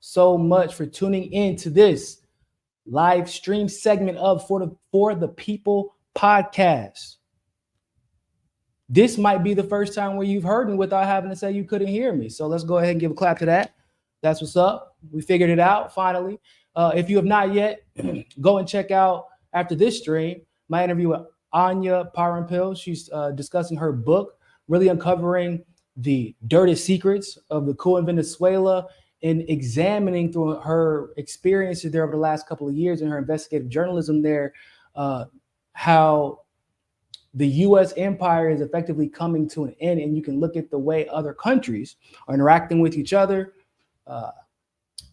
so much for tuning in to this live stream segment of For the People podcast. This might be the first time where you've heard me without having to say you couldn't hear me. So let's go ahead and give a clap to that. That's what's up. We figured it out finally. If you have not yet, go and check out after this stream my interview with Anya Parampil. She's discussing her book, really uncovering the dirty secrets of the coup in Venezuela and examining through her experiences there over the last couple of years in her investigative journalism there, how the U.S. empire is effectively coming to an end. And you can look at the way other countries are interacting with each other.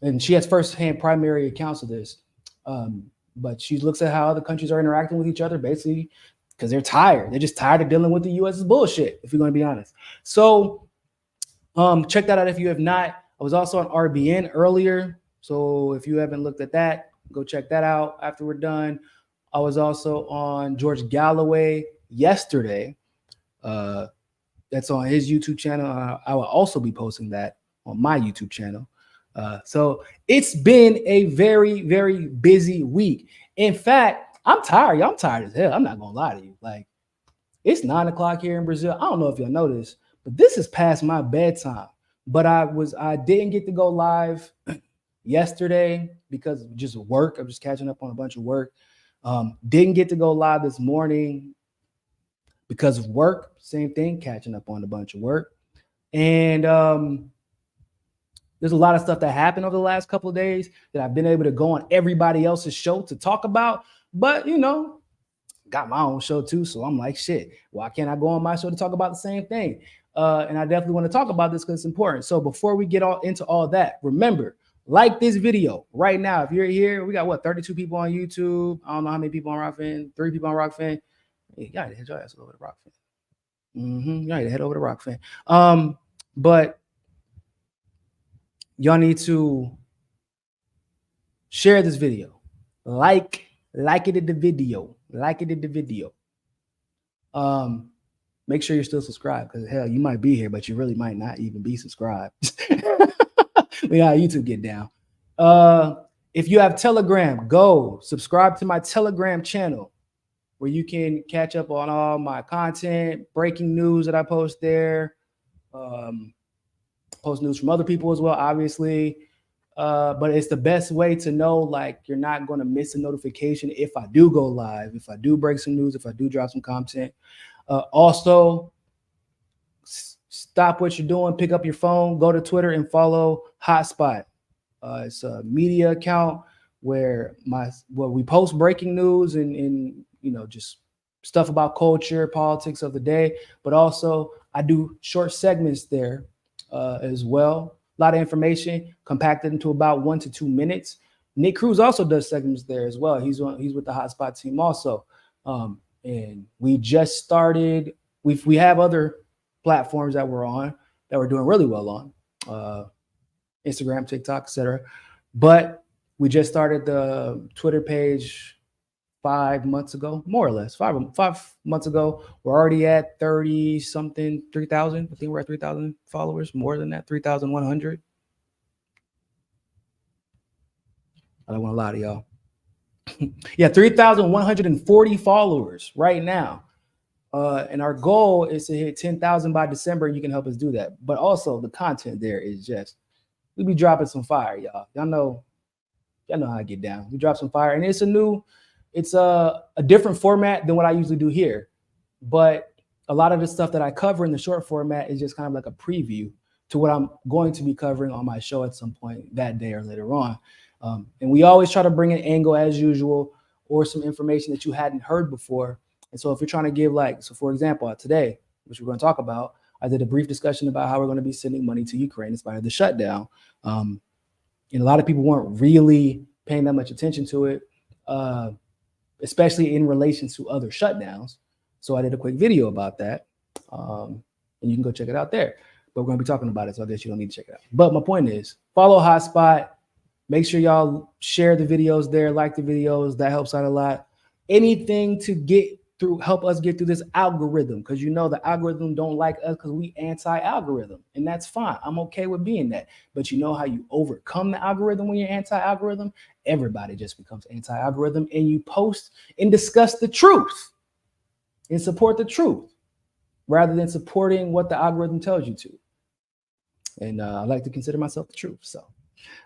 And she has firsthand primary accounts of this. But she looks at how other countries are interacting with each other, basically because they're tired. They're just tired of dealing with the U.S.'s bullshit, if you're going to be honest. So check that out if you have not. I was also on RBN earlier. So if you haven't looked at that, go check that out after we're done. I was also on George Galloway yesterday. That's on his YouTube channel. I will also be posting that on my YouTube channel. So it's been a very, very busy week. In fact, I'm tired. I'm tired as hell. I'm not going to lie to you. Like, it's 9 o'clock here in Brazil. I don't know if y'all know this, but this is past my bedtime. But I didn't get to go live yesterday because of just work. I'm just catching up on a bunch of work. Didn't get to go live this morning because of work. Same thing, catching up on a bunch of work. And there's a lot of stuff that happened over the last couple of days that I've been able to go on everybody else's show to talk about. But, you know, got my own show too. So I'm like, shit, why can't I go on my show to talk about the same thing? And I definitely want to talk about this because it's important. So before we get into all that, remember, like this video right now. If you're here, we got 32 people on YouTube. I don't know how many people on Rockfin. 3 people on Rockfin. Hey, you gotta head your ass over to Rockfin. You gotta head over to Rockfin. But y'all need to share this video. Like it in the video. Like it in the video. Make sure you're still subscribed because hell, you might be here, but you really might not even be subscribed. We got YouTube get down. If you have Telegram, go subscribe to my Telegram channel where you can catch up on all my content, breaking news that I post there, post news from other people as well, obviously. But it's the best way to know, like, you're not going to miss a notification if I do go live, if I do break some news, if I do drop some content. Also, stop what you're doing, pick up your phone, go to Twitter and follow Hotspot. It's a media account where we post breaking news and you know, just stuff about culture, politics of the day. But also, I do short segments there as well. A lot of information compacted into about 1 to 2 minutes. Nick Cruz also does segments there as well. He's with the Hotspot team also. And we just started. We have other platforms that we're on that we're doing really well on, Instagram, TikTok, etc. But we just started the Twitter page 5 months ago, more or less. 5 months ago. We're already at 30 something, 3,000. I think we're at 3,000 followers, more than that, 3,100. I don't want to lie to y'all. Yeah, 3,140 followers right now. And our goal is to hit 10,000 by December. You can help us do that. But also the content there is just, we be dropping some fire, y'all. Y'all know how I get down. We drop some fire, and it's a different format than what I usually do here. But a lot of the stuff that I cover in the short format is just kind of like a preview to what I'm going to be covering on my show at some point that day or later on. And we always try to bring an angle as usual or some information that you hadn't heard before. And so if you're trying to give, like, so for example, today, which we're going to talk about, I did a brief discussion about how we're going to be sending money to Ukraine in spite of the shutdown. And a lot of people weren't really paying that much attention to it, especially in relation to other shutdowns. So I did a quick video about that. And you can go check it out there. But we're going to be talking about it, so I guess you don't need to check it out. But my point is, follow Hotspot. Make sure y'all share the videos there, like the videos. That helps out a lot. Anything to get help us get through this algorithm, because you know the algorithm don't like us because we anti-algorithm, and that's fine. I'm okay with being that. But you know how you overcome the algorithm when you're anti-algorithm? Everybody just becomes anti-algorithm, and you post and discuss the truth and support the truth rather than supporting what the algorithm tells you to. And I like to consider myself the truth. So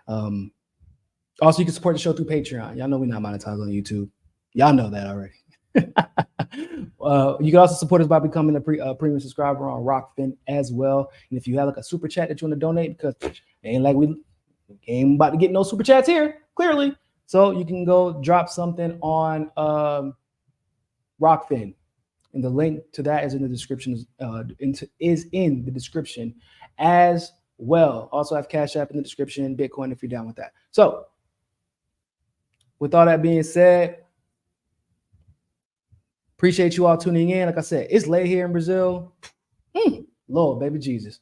also, you can support the show through Patreon. Y'all know we're not monetized on YouTube. Y'all know that already. You can also support us by becoming a premium subscriber on Rockfin as well. And if you have like a super chat that you want to donate, because it ain't like we ain't about to get no super chats here, clearly. So you can go drop something on Rockfin. And the link to that is in the description, is in the description as well. Also have Cash App in the description, Bitcoin if you're down with that. So with all that being said, appreciate you all tuning in. Like I said, it's late here in Brazil. Lord, baby Jesus.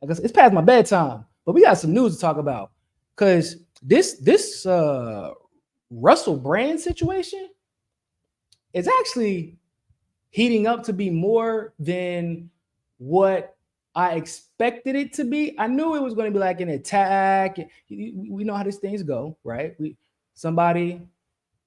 Like I said, it's past my bedtime, but we got some news to talk about. Because this Russell Brand situation is actually heating up to be more than what I expected it to be. I knew it was going to be like an attack. We know how these things go, right? Somebody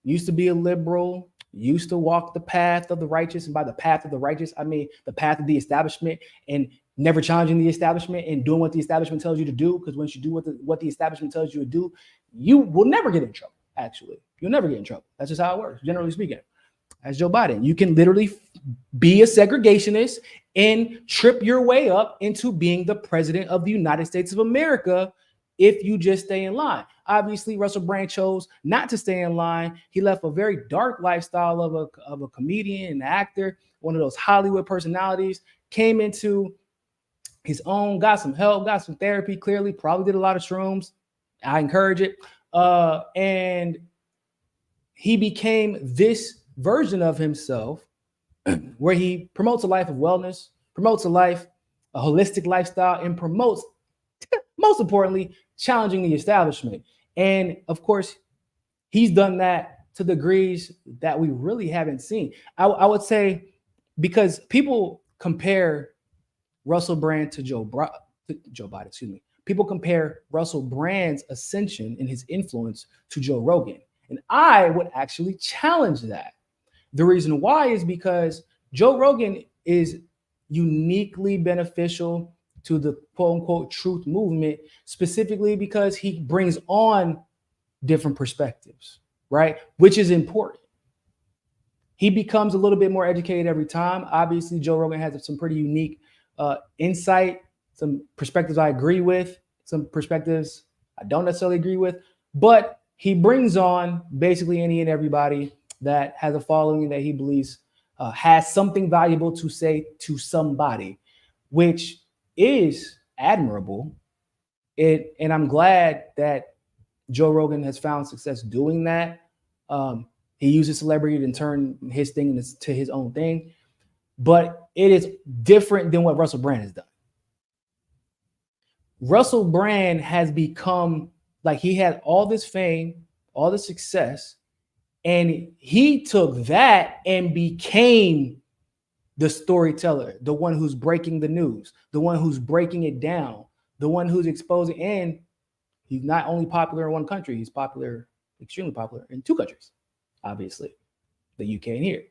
used to be a liberal, used to walk the path of the righteous. And by the path of the righteous, I mean the path of the establishment, and never challenging the establishment and doing what the establishment tells you to do. Because once you do what the establishment tells you to do, you will never get in trouble, actually. You'll never get in trouble. That's just how it works, generally speaking. As Joe Biden, you can literally be a segregationist and trip your way up into being the president of the United States of America if you just stay in line. Obviously, Russell Brand chose not to stay in line. He left a very dark lifestyle of a comedian and actor, one of those Hollywood personalities, came into his own, got some help, got some therapy, clearly, probably did a lot of shrooms. I encourage it. And he became this version of himself where he promotes a life of wellness, promotes a holistic lifestyle, and promotes, most importantly, challenging the establishment. And of course, he's done that to degrees that we really haven't seen. I would say, because people compare Russell Brand to Joe Biden, excuse me. People compare Russell Brand's ascension and his influence to Joe Rogan. And I would actually challenge that. The reason why is because Joe Rogan is uniquely beneficial to the quote unquote truth movement, specifically because he brings on different perspectives, right? Which is important. He becomes a little bit more educated every time. Obviously, Joe Rogan has some pretty unique insight, some perspectives I agree with, some perspectives I don't necessarily agree with, but he brings on basically any and everybody that has a following that he believes has something valuable to say to somebody, which is admirable. And I'm glad that Joe Rogan has found success doing that. He uses celebrity to turn his thing into his own thing, but it is different than what Russell Brand has done. Russell Brand has become, like, he had all this fame, all this success, and he took that and became the storyteller, the one who's breaking the news, the one who's breaking it down, the one who's exposing. And he's not only popular in one country, he's popular, extremely popular in two countries, obviously, the UK and here.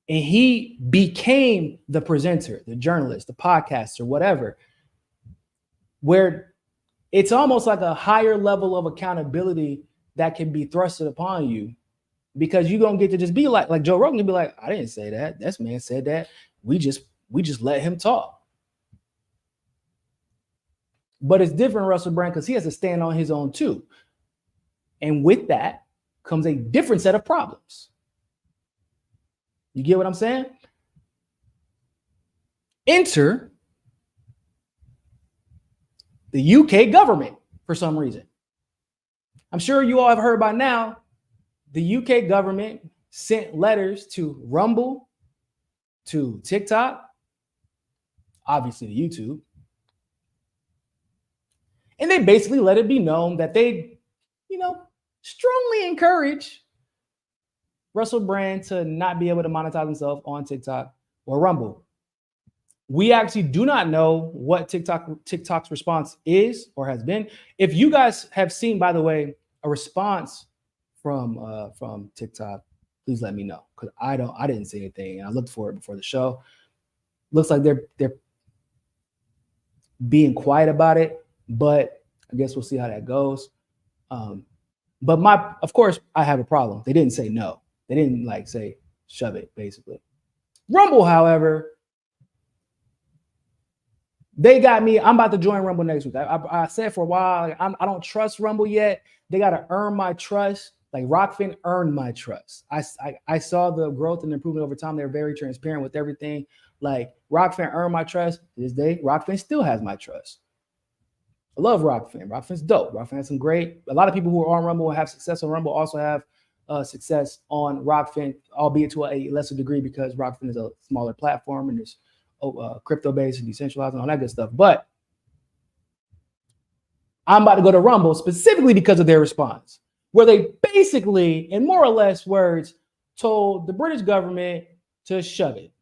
And he became the presenter, the journalist, the podcaster, whatever, where it's almost like a higher level of accountability that can be thrusted upon you, because you're going to get to just be like Joe Rogan can be like, I didn't say that. This man said that. We just let him talk. But it's different, Russell Brand, because he has to stand on his own too. And with that comes a different set of problems. You get what I'm saying? Enter the UK government for some reason. I'm sure you all have heard by now, the UK government sent letters to Rumble, to TikTok, obviously to YouTube, and they basically let it be known that they, strongly encourage Russell Brand to not be able to monetize himself on TikTok or Rumble. We actually do not know what TikTok's response is or has been. If you guys have seen, by the way, a response from TikTok, please let me know, because I didn't see anything, and I looked for it before the show. Looks like they're being quiet about it, but I guess we'll see how that goes. But of course, I have a problem. They didn't say no. They didn't like say shove it, basically. Rumble, however, they got me. I'm about to join Rumble next week. I said for a while, like, I don't trust Rumble yet. They got to earn my trust. Like Rockfin earned my trust. I saw the growth and improvement over time. They're very transparent with everything. Like Rockfin earned my trust. To this day, Rockfin still has my trust. I love Rockfin. Rockfin's dope. Rockfin has some great. A lot of people who are on Rumble and have success on Rumble also have success on Rockfin, albeit to a lesser degree because Rockfin is a smaller platform and there's crypto-based and decentralized and all that good stuff. But I'm about to go to Rumble specifically because of their response, where they basically, in more or less words, told the British government to shove it,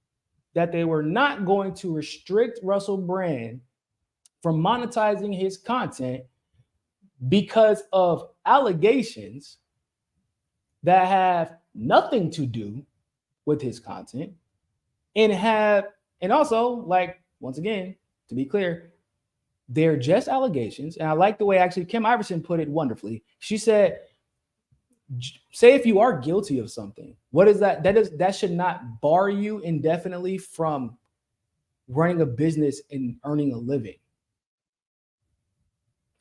that they were not going to restrict Russell Brand from monetizing his content because of allegations that have nothing to do with his content and also, like, once again, to be clear, they're just allegations. And I like the way actually Kim Iverson put it wonderfully. She said, say if you are guilty of something, what is that? That should not bar you indefinitely from running a business and earning a living,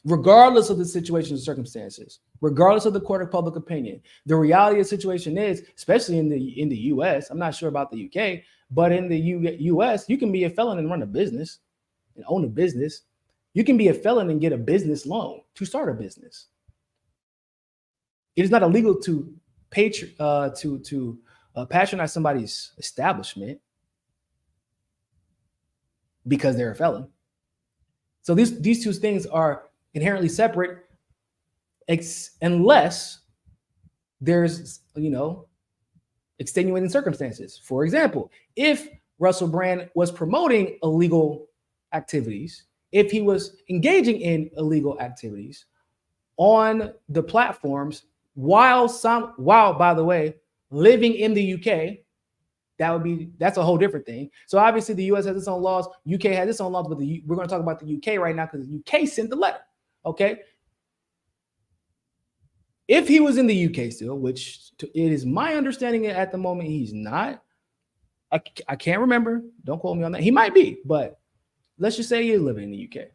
regardless of the situation and circumstances, regardless of the court of public opinion. The reality of the situation is, especially in the US, I'm not sure about the UK, but in the US, you can be a felon and run a business and own a business. You can be a felon and get a business loan to start a business. It is not illegal to patronize somebody's establishment because they're a felon. So these two things are inherently separate, unless there's, extenuating circumstances. For example, if Russell Brand was promoting illegal activities, if he was engaging in illegal activities on the platforms while by the way, living in the UK, that's a whole different thing. So obviously the US has its own laws, UK has its own laws, but we're going to talk about the UK right now because the UK sent the letter. Okay. If he was in the UK still, which it is my understanding at the moment he's not. I can't remember. Don't quote me on that. He might be, but let's just say he is living in the UK.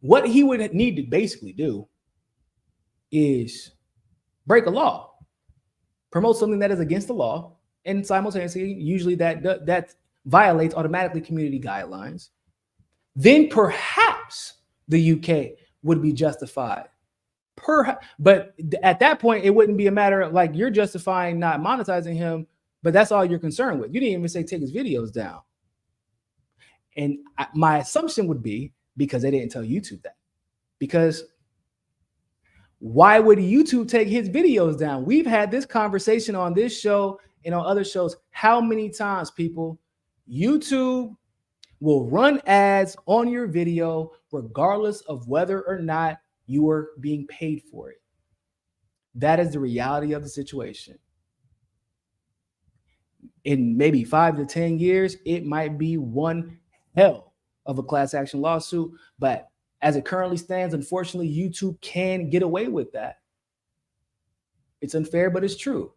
What he would need to basically do is break a law, promote something that is against the law, and simultaneously, usually that violates automatically community guidelines. Then perhaps the UK would be justified. But at that point, it wouldn't be a matter of like you're justifying not monetizing him, but that's all you're concerned with. You didn't even say take his videos down. And my assumption would be because they didn't tell YouTube that. Because why would YouTube take his videos down? We've had this conversation on this show and on other shows. How many times, people? YouTube will run ads on your video regardless of whether or not you are being paid for it. That is the reality of the situation. In maybe 5 to 10 years, it might be one hell of a class action lawsuit. But as it currently stands, unfortunately, YouTube can get away with that. It's unfair, but it's true.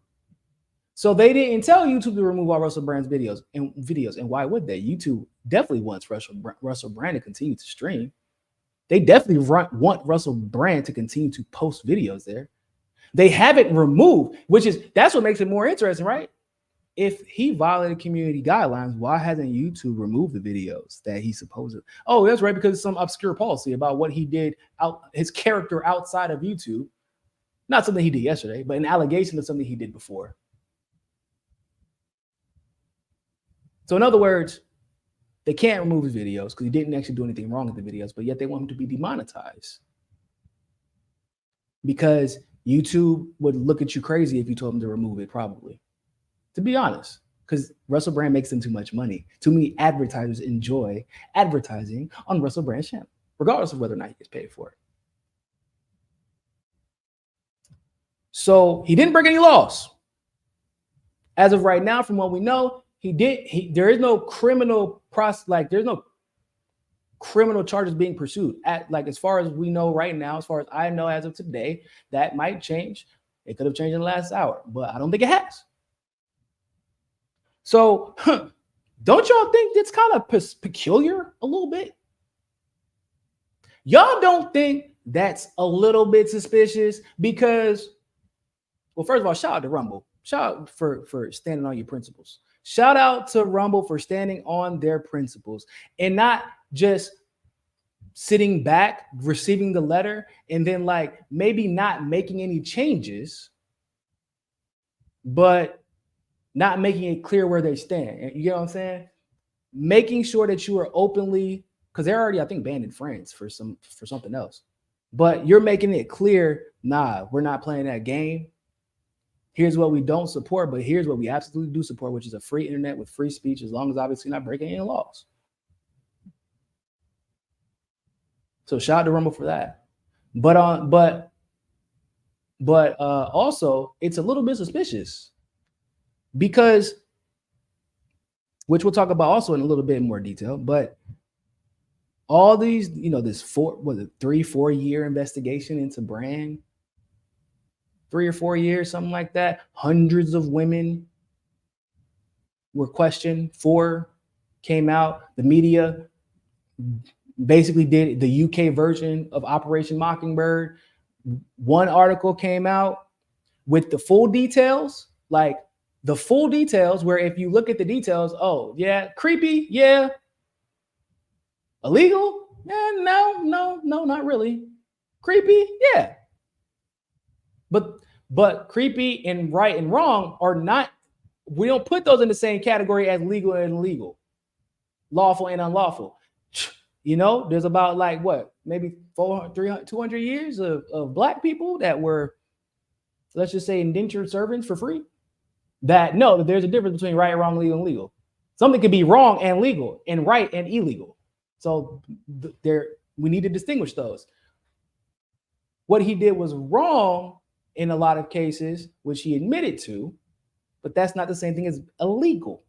So they didn't tell YouTube to remove all Russell Brand's videos. And why would they? YouTube definitely wants Russell Brand to continue to stream. They definitely want Russell Brand to continue to post videos there. They haven't removed, that's what makes it more interesting, right? If he violated community guidelines, why hasn't YouTube removed the videos that he supposedly? Oh, that's right, because it's some obscure policy about what he did, his character outside of YouTube. Not something he did yesterday, but an allegation of something he did before. So in other words, they can't remove his videos because he didn't actually do anything wrong with the videos, but yet they want him to be demonetized. Because YouTube would look at you crazy if you told them to remove it, probably. To be honest, because Russell Brand makes them too much money. Too many advertisers enjoy advertising on Russell Brand's channel, regardless of whether or not he gets paid for it. So he didn't break any laws. As of right now, from what we know, there is no criminal process, like there's no criminal charges being pursued. As far as we know right now, as far as I know as of today, that might change. It could have changed in the last hour, but I don't think it has. So, don't y'all think it's kind of peculiar a little bit? Y'all don't think that's a little bit suspicious? Because, well, first of all, shout out to Rumble. Shout out for standing on your principles. Shout out to Rumble for standing on their principles and not just sitting back, receiving the letter, and then like maybe not making any changes, but not making it clear where they stand. You get what I'm saying? Making sure that you are openly, because they're already, I think, banned in France for something else. But you're making it clear, nah, we're not playing that game. Here's what we don't support, but here's what we absolutely do support, which is a free internet with free speech, as long as obviously not breaking any laws. So shout out to Rumble for that. But also it's a little bit suspicious because, which we'll talk about also in a little bit more detail, but all these, this 3-4 year investigation into Brand, 3 or 4 years, something like that. Hundreds of women were questioned. 4 came out. The media basically did the UK version of Operation Mockingbird. One article came out with the full details, where if you look at the details, oh yeah, creepy, yeah. Illegal? Yeah, no, not really. Creepy? Yeah. But creepy and right and wrong are not, we don't put those in the same category as legal and illegal, lawful and unlawful. There's about maybe 200 years of black people that were, let's just say, indentured servants for free. That there's a difference between right and wrong, legal and legal. Something could be wrong and legal, and right and illegal. So we need to distinguish those. What he did was wrong in a lot of cases, which he admitted to, but that's not the same thing as illegal.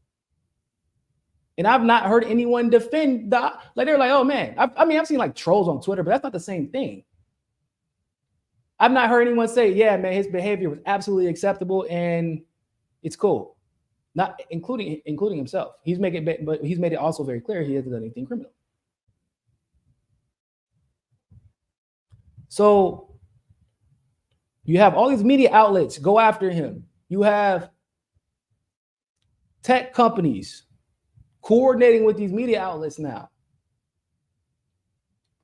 And I've not heard anyone defend that. They're like, oh man, I've seen like trolls on Twitter, but that's not the same thing. I've not heard anyone say, yeah, man, his behavior was absolutely acceptable and it's cool. Not including himself. He's made it also very clear he hasn't done anything criminal. So you have all these media outlets go after him. You have tech companies coordinating with these media outlets now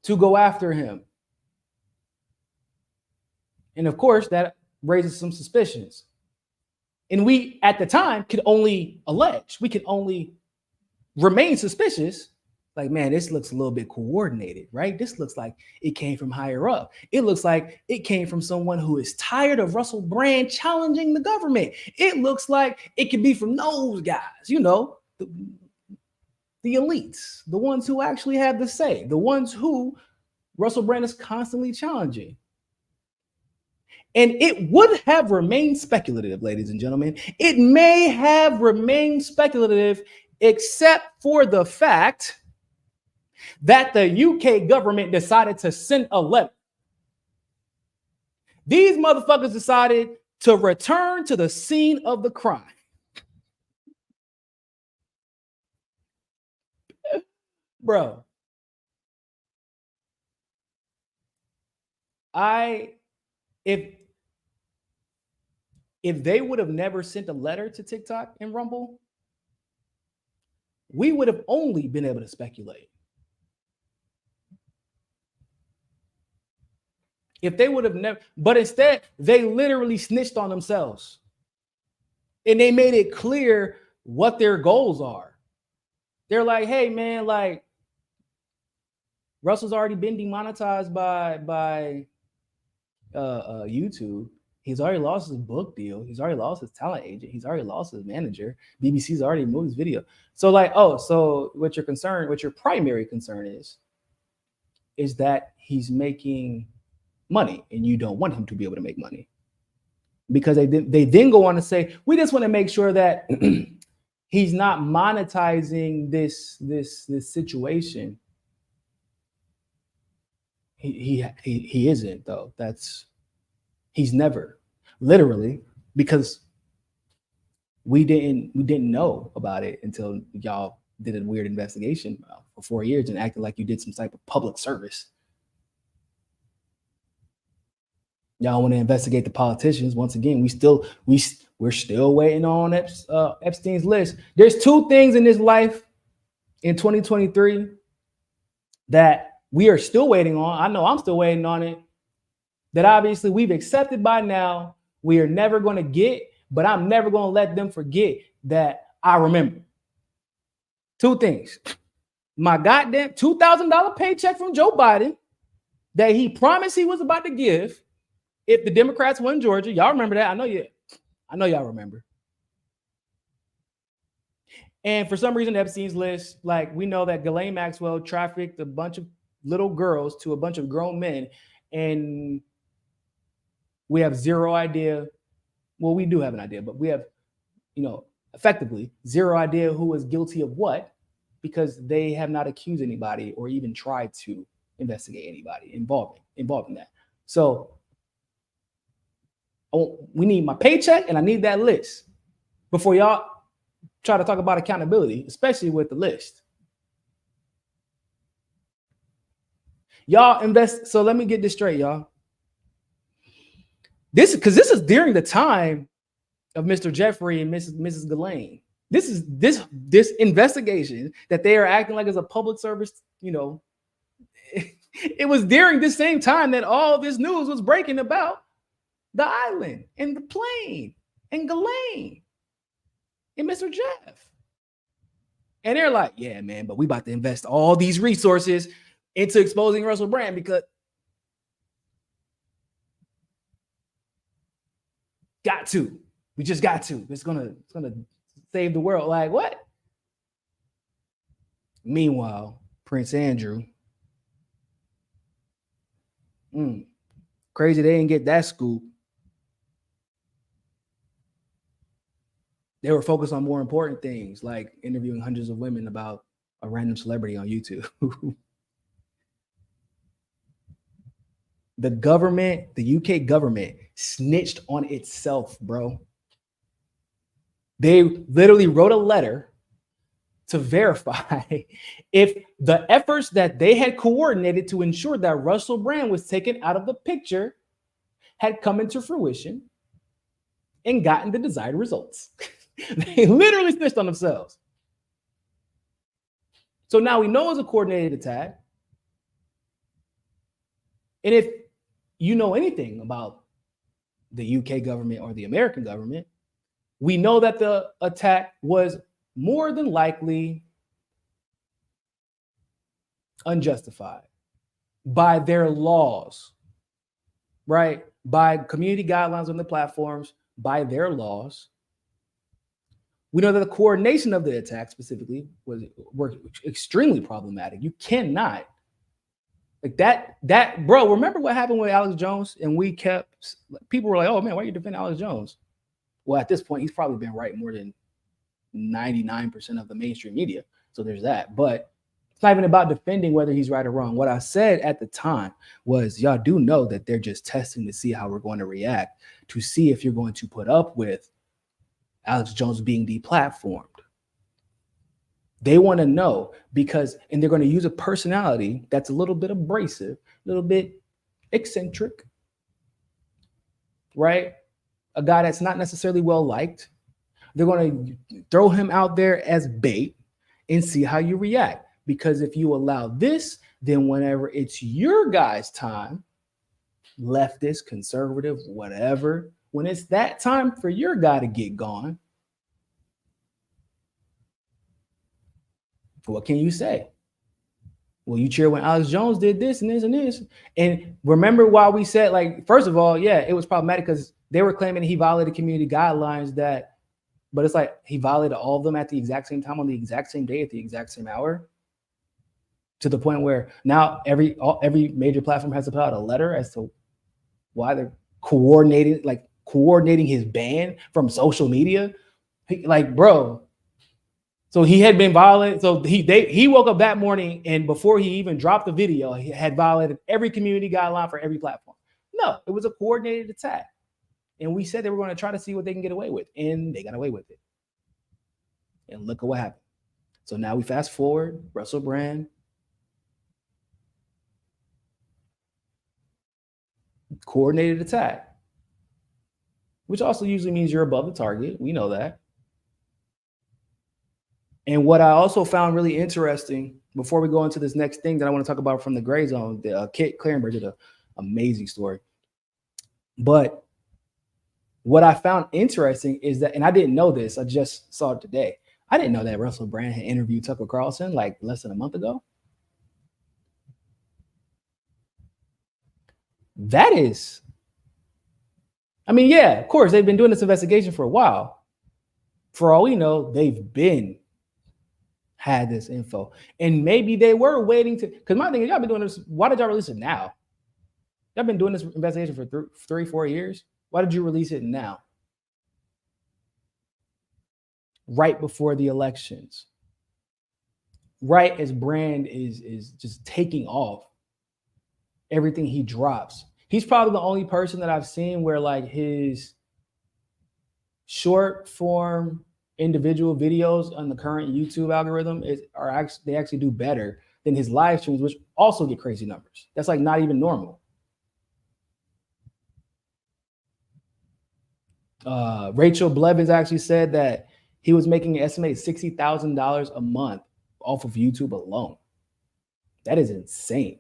to go after him. And of course, that raises some suspicions. And we, at the time, could only allege, we could only remain suspicious. Like, man, this looks a little bit coordinated, right? This looks like it came from higher up. It looks like it came from someone who is tired of Russell Brand challenging the government. It looks like it could be from those guys, the elites, the ones who actually have the say, the ones who Russell Brand is constantly challenging. And it would have remained speculative, ladies and gentlemen. It may have remained speculative, except for the fact that the UK government decided to send a letter. These motherfuckers decided to return to the scene of the crime. Bro, if they would have never sent a letter to TikTok and Rumble, we would have only been able to speculate. If they would have never, but instead they literally snitched on themselves. And they made it clear what their goals are. They're like, hey man, like Russell's already been demonetized by YouTube. He's already lost his book deal. He's already lost his talent agent. He's already lost his manager. BBC's already moved his video. So like, oh, so what your primary concern is that he's making money and you don't want him to be able to make money. Because they then go on to say, we just want to make sure that he's not monetizing this situation. He isn't though. He's never, literally, because we didn't know about it until y'all did a weird investigation for 4 years and acted like you did some type of public service. Y'all want to investigate the politicians. Once again, we're still waiting on Epstein's list. There's two things in this life in 2023 that we are still waiting on. I know I'm still waiting on it. That obviously we've accepted by now. We are never going to get, but I'm never going to let them forget that I remember. Two things. My goddamn $2,000 paycheck from Joe Biden that he promised he was about to give if the Democrats won Georgia. Y'all remember that? I know y'all remember. And for some reason, Epstein's list, like we know that Ghislaine Maxwell trafficked a bunch of little girls to a bunch of grown men, and we have zero idea. Well, we do have an idea, but we have, effectively zero idea who is guilty of what, because they have not accused anybody or even tried to investigate anybody involved in that. So we need my paycheck and I need that list before y'all try to talk about accountability, especially with the list. Y'all invest. So let me get this straight, y'all. This is during the time of Mr. Jeffrey and Mrs. Ghislaine. This is this investigation that they are acting like as a public service, it was during the same time that all this news was breaking about the island and the plane and Ghislaine and Mr. Jeff. And they're like, yeah, man, but we about to invest all these resources into exposing Russell Brand because we just got to. It's gonna save the world. Like what? Meanwhile, Prince Andrew. Crazy they didn't get that scoop. They were focused on more important things, like interviewing hundreds of women about a random celebrity on YouTube. The government, the UK government, snitched on itself, bro. They literally wrote a letter to verify if the efforts that they had coordinated to ensure that Russell Brand was taken out of the picture had come into fruition and gotten the desired results. They literally snitched on themselves. So now we know it's a coordinated attack. And if you know anything about the UK government or the American government, we know that the attack was more than likely unjustified by their laws, right? By community guidelines on the platforms, by their laws. We know that the coordination of the attack specifically were extremely problematic. You cannot, like that, bro, remember what happened with Alex Jones? And people were like, oh man, why are you defending Alex Jones? Well, at this point, he's probably been right more than 99% of the mainstream media. So there's that. But it's not even about defending whether he's right or wrong. What I said at the time was, y'all do know that they're just testing to see how we're going to react, to see if you're going to put up with Alex Jones being deplatformed. They want to know and they're going to use a personality that's a little bit abrasive, a little bit eccentric, right? A guy that's not necessarily well liked. They're going to throw him out there as bait and see how you react. Because if you allow this, then whenever it's your guy's time, leftist, conservative, whatever, when it's that time for your guy to get gone, what can you say? Well, you cheer when Alex Jones did this and this and this. And remember why we said, like, first of all, yeah, it was problematic because they were claiming he violated community guidelines but it's like he violated all of them at the exact same time on the exact same day at the exact same hour, to the point where now every major platform has to put out a letter as to why they're coordinating his ban from social media. Like, bro. So he had been violated. So he woke up that morning, and before he even dropped the video, he had violated every community guideline for every platform. No, it was a coordinated attack. And we said they were going to try to see what they can get away with, and they got away with it. And look at what happened. So now we fast forward, Russell Brand, coordinated attack, which also usually means you're above the target. We know that. And what I also found really interesting, before we go into this next thing that I want to talk about from the gray zone, Kit Clarenberg did an amazing story. But what I found interesting is that, and I didn't know this, I just saw it today. I didn't know that Russell Brand had interviewed Tucker Carlson like less than a month ago. That is, I mean, yeah, of course, they've been doing this investigation for a while. For all we know, they've had this info. And maybe they were waiting to, because my thing is, y'all been doing this, why did y'all release it now? Y'all been doing this investigation for 3-4 years. Why did you release it now? Right before the elections. Right as Brand is just taking off everything he drops. He's probably the only person that I've seen where like his short form individual videos on the current YouTube algorithm they actually do better than his live streams, which also get crazy numbers. That's like not even normal. Rachel Blevins actually said that he was making an estimated $60,000 a month off of YouTube alone. That is insane.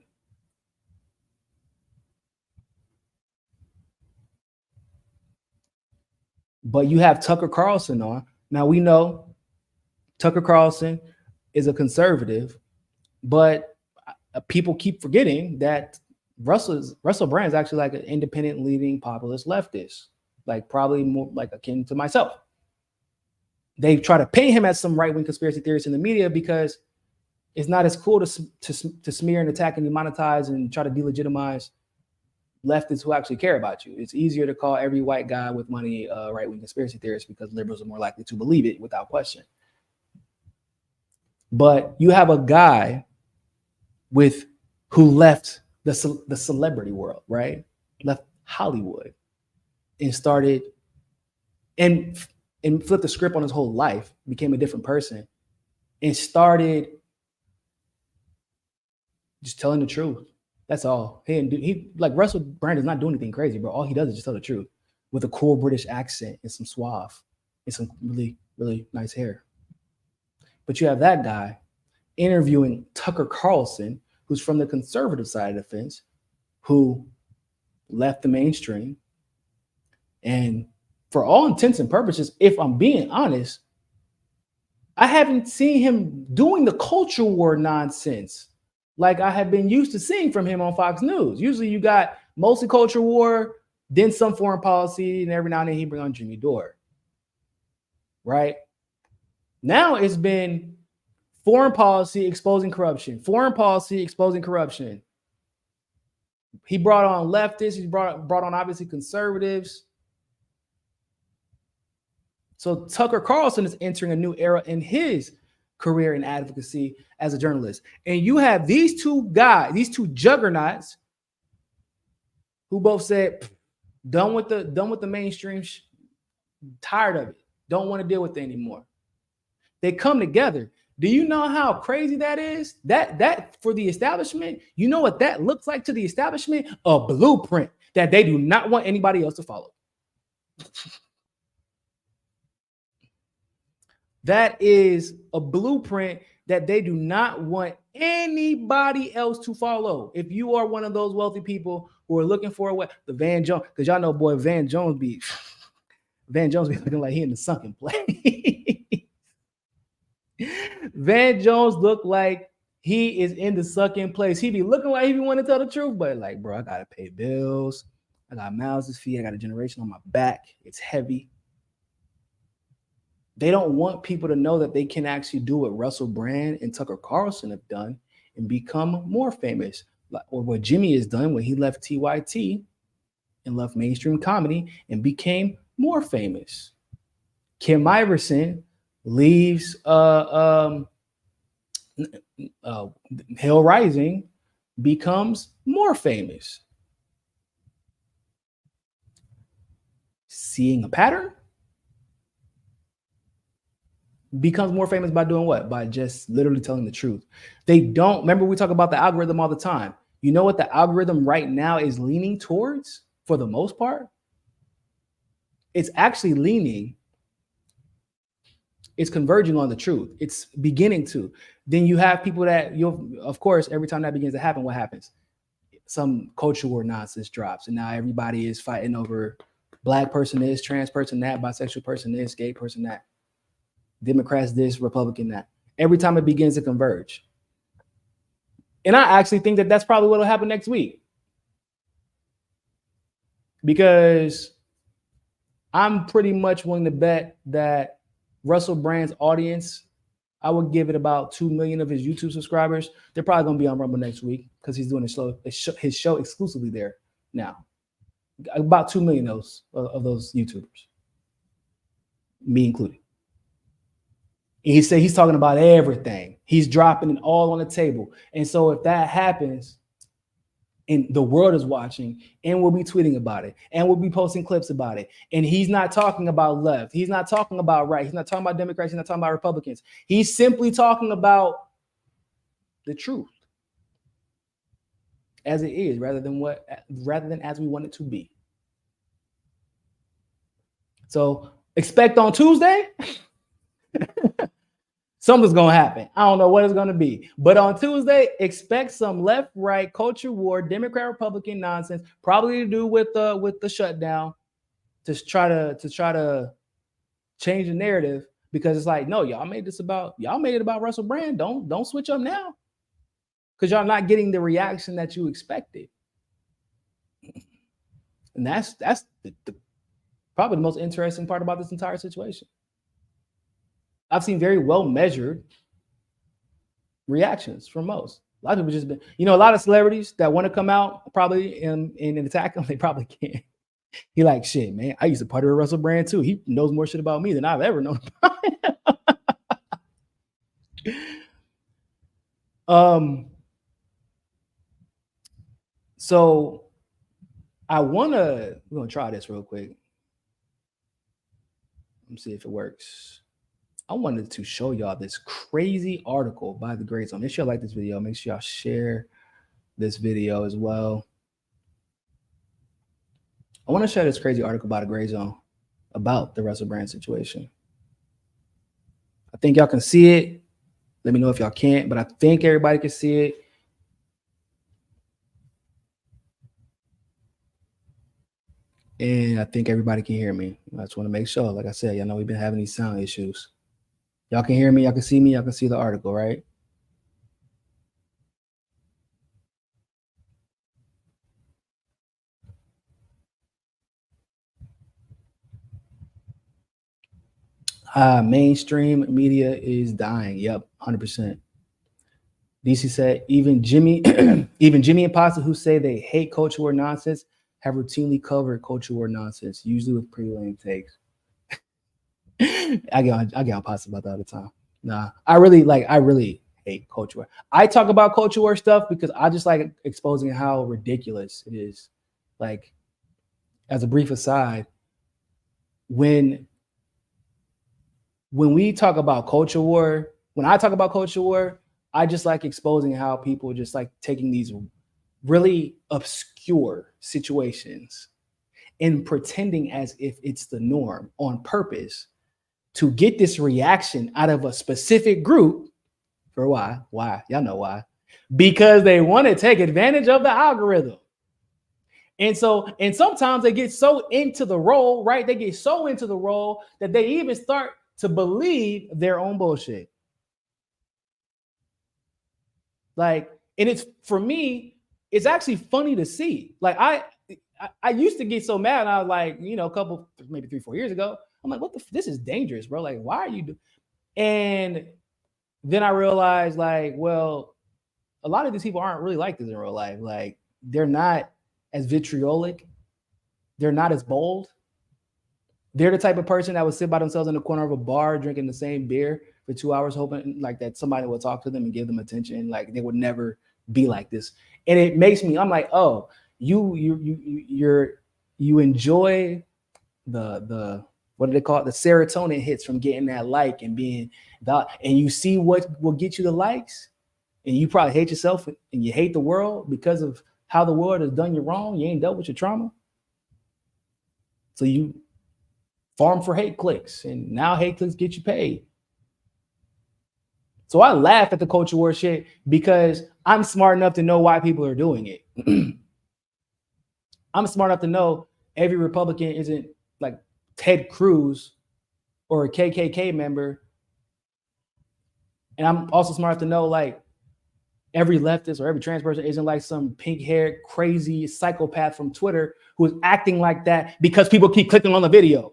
But you have Tucker Carlson on. Now we know Tucker Carlson is a conservative, but people keep forgetting that Russell Brand is actually like an independent leading populist leftist, like probably more like akin to myself. They try to paint him as some right-wing conspiracy theorist in the media because it's not as cool to smear and attack and demonetize and try to delegitimize leftists who actually care about you. It's easier to call every white guy with money a right-wing conspiracy theorist because liberals are more likely to believe it without question. But you have a guy who left the celebrity world, right? Left Hollywood and started and flipped the script on his whole life, became a different person, and started just telling the truth. That's all. He like Russell Brand does not do anything crazy, bro. All he does is just tell the truth with a cool British accent and some suave and some really, really nice hair. But you have that guy interviewing Tucker Carlson, who's from the conservative side of the fence, who left the mainstream. And for all intents and purposes, if I'm being honest, I haven't seen him doing the culture war nonsense like I have been used to seeing from him on Fox News. Usually you got mostly culture war, then some foreign policy, and every now and then he bring on Jimmy Dore, right? Now it's been foreign policy exposing corruption, foreign policy exposing corruption. He brought on leftists, he brought on obviously conservatives. So Tucker Carlson is entering a new era in his career in advocacy as a journalist. And you have these two guys, these two juggernauts, who both said, done with the mainstream, tired of it, don't want to deal with it anymore. They come together. Do you know how crazy that is? That for the establishment, you know what that looks like to the establishment? A blueprint that they do not want anybody else to follow. That is a blueprint that they do not want anybody else to follow. If you are one of those wealthy people who are looking for the Van Jones, because y'all know, boy, Van Jones be looking like he in the sunken place. Van Jones looked like He is in the sucking place. He be looking like he be wanting to tell the truth, but like, bro, I gotta pay bills. I got mouths to feed. I got a generation on my back. It's heavy. They don't want people to know that they can actually do what Russell Brand and Tucker Carlson have done and become more famous, or what Jimmy has done when he left TYT and left mainstream comedy and became more famous. Kim Iverson leaves Hell Rising, becomes more famous. Seeing a pattern? Becomes more famous by doing what? By just literally telling the truth. They don't, remember we talk about the algorithm all the time. You know what the algorithm right now is leaning towards for the most part? It's actually leaning, it's converging on the truth. It's beginning to. Then you have people that you'll, of course, every time that begins to happen, what happens? Some culture war nonsense drops. And now everybody is fighting over black person this, trans person that, bisexual person this, gay person that. Democrats this, Republican that. Every time it begins to converge. And I actually think that that's probably what will happen next week. Because I'm pretty much willing to bet that Russell Brand's audience, I would give it about 2 million of his YouTube subscribers. They're probably going to be on Rumble next week because he's doing his show exclusively there now. About 2 million of those YouTubers, me included. And he said he's talking about everything. He's dropping it all on the table. And so if that happens, and the world is watching, and we'll be tweeting about it, and we'll be posting clips about it, and he's not talking about left, he's not talking about right, he's not talking about Democrats, he's not talking about Republicans. He's simply talking about the truth as it is, rather than as we want it to be. So expect on Tuesday. Something's going to happen. I don't know what it's going to be. But on Tuesday, expect some left-right culture war, Democrat-Republican nonsense, probably to do with the shutdown, to try to change the narrative, because it's like, no, y'all made it about Russell Brand. Don't switch up now, because y'all not getting the reaction that you expected. And that's probably the most interesting part about this entire situation. I've seen very well measured reactions from most. A lot of people just been, a lot of celebrities that want to come out probably and attack him, they probably can't. He like, shit, man, I used to party with Russell Brand too. He knows more shit about me than I've ever known about. So we're gonna try this real quick. Let me see if it works. I wanted to show y'all this crazy article by the Gray Zone. Make sure you like this video. Make sure y'all share this video as well. I want to share this crazy article by the Gray Zone about the Russell Brand situation. I think y'all can see it. Let me know if y'all can't, but I think everybody can see it. And I think everybody can hear me. I just want to make sure. Like I said, y'all know we've been having these sound issues. Y'all can hear me, y'all can see me, y'all can see the article, right? Mainstream media is dying. Yep, 100%. DC said even Jimmy and Pasta, who say they hate culture war nonsense, have routinely covered culture war nonsense, usually with pretty lame takes. I get on Pasta about that all the time. Nah, I really hate culture war. I talk about culture war stuff because I just like exposing how ridiculous it is. Like, as a brief aside, when we talk about culture war, when I talk about culture war, I just like exposing how people just like taking these really obscure situations and pretending as if it's the norm on purpose to get this reaction out of a specific group. For why? Y'all know why. Because they want to take advantage of the algorithm. And sometimes they get so into the role, right? They get so into the role that they even start to believe their own bullshit. Like, and it's, for me, it's actually funny to see. Like, I used to get so mad, and I was like, a couple, maybe 3-4 years ago, I'm like, this is dangerous, bro. Like, why are you doing? And then I realized, like, well, a lot of these people aren't really like this in real life. Like, they're not as vitriolic. They're not as bold. They're the type of person that would sit by themselves in the corner of a bar drinking the same beer for 2 hours, hoping like that somebody would talk to them and give them attention. Like, they would never be like this. And it makes me, I'm like, oh, you enjoy the what do they call it? The serotonin hits from getting that like and being that, and you see what will get you the likes, and you probably hate yourself and you hate the world because of how the world has done you wrong. You ain't dealt with your trauma. So you farm for hate clicks, and now hate clicks get you paid. So I laugh at the culture war shit because I'm smart enough to know why people are doing it. I'm smart enough to know every Republican isn't like Ted Cruz or a KKK member. And I'm also smart enough to know like every leftist or every trans person isn't like some pink-haired, crazy psychopath from Twitter who is acting like that because people keep clicking on the video.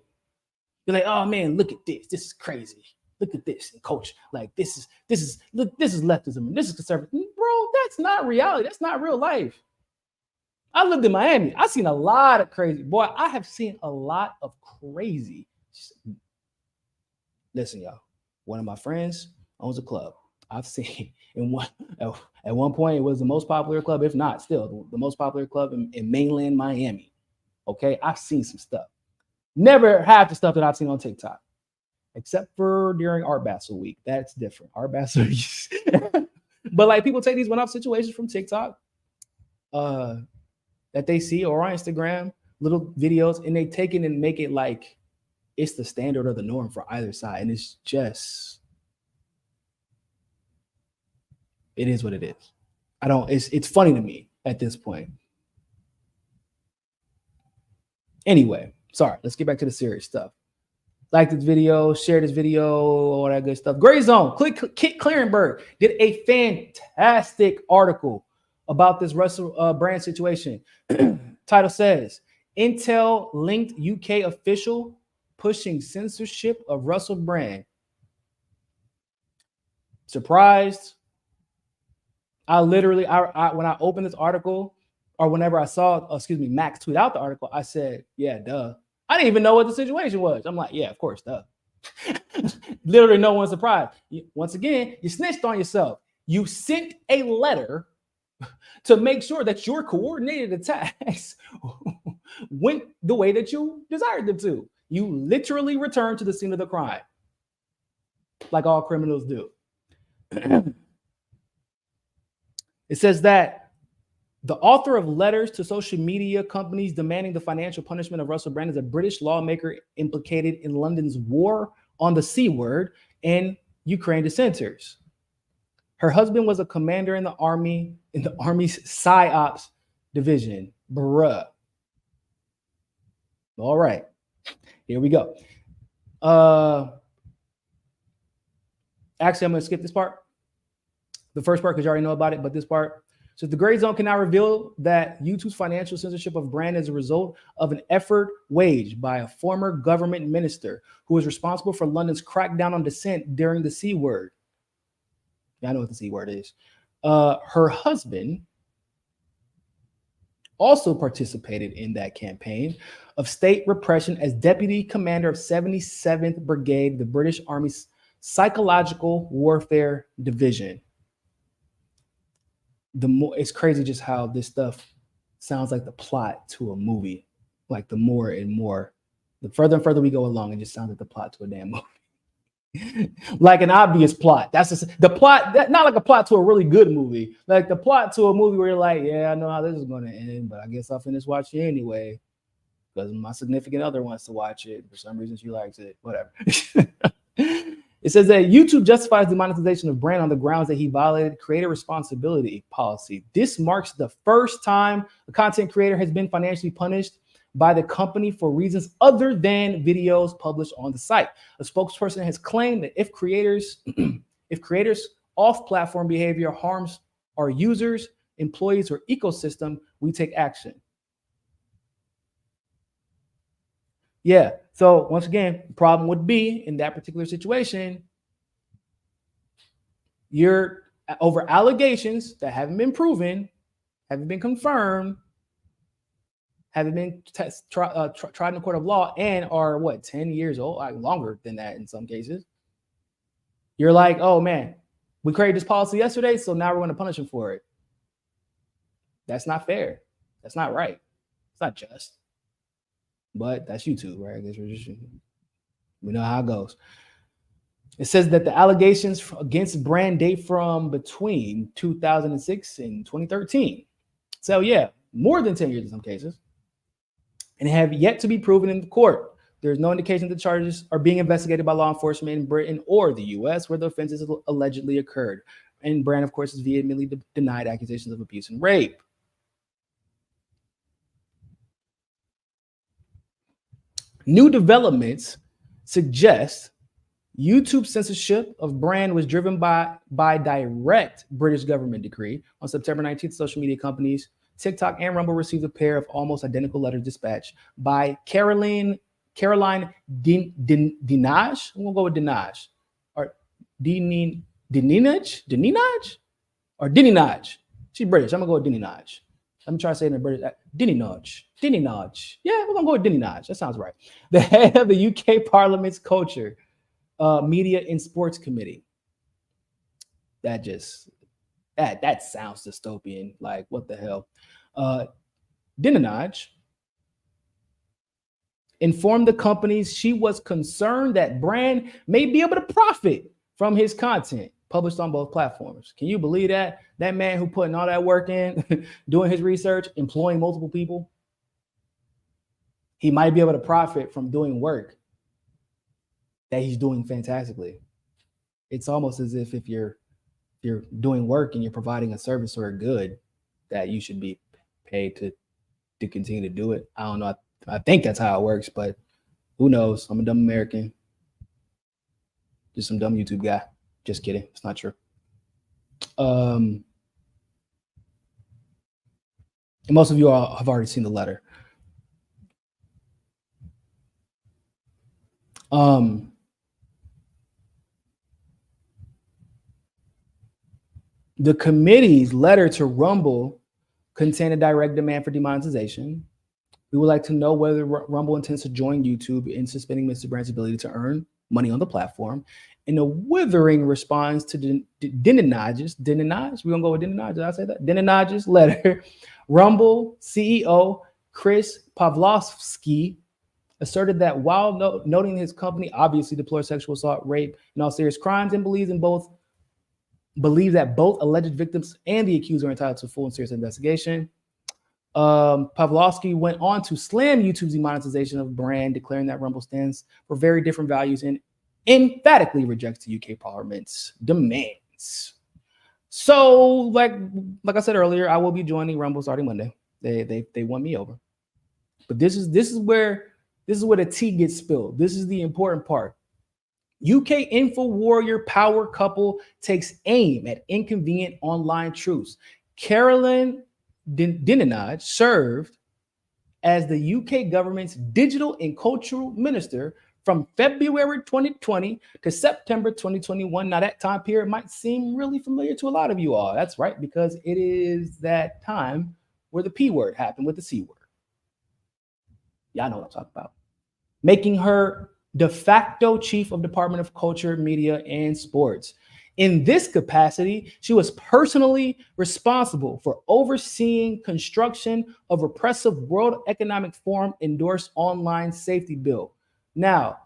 You're like, oh man, look at this. This is crazy. Look at this in culture. Like this is leftism and this is conservatism. Bro, that's not reality. That's not real life. I lived in Miami. I've seen a lot of crazy. Boy, I have seen a lot of crazy. Listen, y'all. One of my friends owns a club. I've seen at one point it was the most popular club, if not still the most popular club in mainland Miami. Okay, I've seen some stuff. Never half the stuff that I've seen on TikTok, except for during Art Basel week. That's different. Art Basel. But like people take these one-off situations from TikTok that they see or on Instagram, little videos, and they take it and make it like it's the standard or the norm for either side. And it's just, it is what it is. It's funny to me at this point. Anyway, sorry, let's get back to the serious stuff. Like this video, share this video, all that good stuff. Gray Zone, Kit Clarenberg did a fantastic article about this Russell Brand situation. Title says, Intel linked UK official pushing censorship of Russell Brand. Surprised. I literally, when I opened this article, or whenever I saw, Max tweet out the article, I said, yeah, duh. I didn't even know what the situation was. I'm like, yeah, of course, duh. Literally no one's surprised. Once again, you snitched on yourself. You sent a letter to make sure that your coordinated attacks went the way that you desired them to. You literally returned to the scene of the crime, like all criminals do. It says that the author of letters to social media companies demanding the financial punishment of Russell Brand is a British lawmaker implicated in London's war on the C word and Ukraine dissenters. Her husband was a commander in the army's PsyOps division. Bruh. All right, here we go. Actually, I'm going to skip this part. The first part, because you already know about it, but this part. So the Gray Zone can now reveal that YouTube's financial censorship of Brand is a result of an effort waged by a former government minister who is responsible for London's crackdown on dissent during the C word. Yeah, I know what the C word is. Her husband also participated in that campaign of state repression as deputy commander of 77th Brigade, the British Army's Psychological Warfare Division. It's crazy just how this stuff sounds like the plot to a movie. Like the more and more, the further and further we go along, it just sounds like the plot to a damn movie. Like an obvious plot. That's just the plot, not like a plot to a really good movie. Like the plot to a movie where you're like, yeah, I know how this is going to end, but I guess I'll finish watching it anyway because my significant other wants to watch it. For some reason, she likes it. Whatever. It says that YouTube justifies the monetization of Brand on the grounds that he violated creator responsibility policy. This marks the first time a content creator has been financially punished by the company for reasons other than videos published on the site. A spokesperson has claimed that if creators' off-platform behavior harms our users, employees, or ecosystem, we take action. Yeah. So once again, the problem would be in that particular situation, you're over allegations that haven't been proven, haven't been confirmed, haven't been tried in the court of law, and are what, 10 years old, like longer than that in some cases. You're like, oh man, we created this policy yesterday, so now we're going to punish them for it. That's not fair. That's not right. It's not just. But that's YouTube, right? I guess we know how it goes. It says that the allegations against Brand date from between 2006 and 2013. So yeah, more than 10 years in some cases, and have yet to be proven in the court. There's no indication that the charges are being investigated by law enforcement in Britain or the US, where the offenses allegedly occurred. And Brand, of course, has vehemently denied accusations of abuse and rape. New developments suggest YouTube censorship of Brand was driven by direct British government decree. On September 19th, social media companies TikTok and Rumble received a pair of almost identical letters dispatched by Caroline Dinaj. I'm gonna go with Dinaj, or Dininaj, or Dininaj. She's British. I'm gonna go with Dininaj. Let me try to say it in British. Dininaj. Yeah, we're gonna go with Dininaj. That sounds right. The head of the UK Parliament's Culture, Media and Sports Committee. That sounds dystopian. Like, what the hell? Dininaj informed the companies she was concerned that Brand may be able to profit from his content published on both platforms. Can you believe that? That man who putting all that work in, doing his research, employing multiple people, he might be able to profit from doing work that he's doing fantastically. It's almost as if you're doing work and you're providing a service or a good, that you should be paid to continue to do it. I don't know. I think that's how it works, but who knows? I'm a dumb American. Just some dumb YouTube guy. Just kidding. It's not true. And most of you all have already seen the letter. The committee's letter to Rumble contained a direct demand for demonetization. We would like to know whether Rumble intends to join YouTube in suspending Mr. Brand's ability to earn money on the platform. In a withering response to Dininaj's, we're gonna go with Dininaj, did I say that? Dininaj's letter, Rumble CEO Chris Pavlovski asserted that while noting his company obviously deplores sexual assault, rape, and all serious crimes, and believes that both alleged victims and the accused are entitled to full and serious investigation. Pavlovsky went on to slam YouTube's demonetization of Brand, declaring that Rumble stands for very different values and emphatically rejects the UK Parliament's demands. So, like I said earlier, I will be joining Rumble starting Monday. They won me over, but this is where the tea gets spilled. This is the important part. UK info warrior power couple takes aim at inconvenient online truths. Caroline Dinaj served as the UK government's digital and cultural minister from February 2020 to September 2021. Now, that time period might seem really familiar to a lot of you all. That's right, because it is that time where the P word happened with the C word. Y'all know what I'm talking about. Making her de facto chief of Department of Culture, Media, and Sports. In this capacity, she was personally responsible for overseeing construction of repressive World Economic Forum endorsed online safety bill. Now,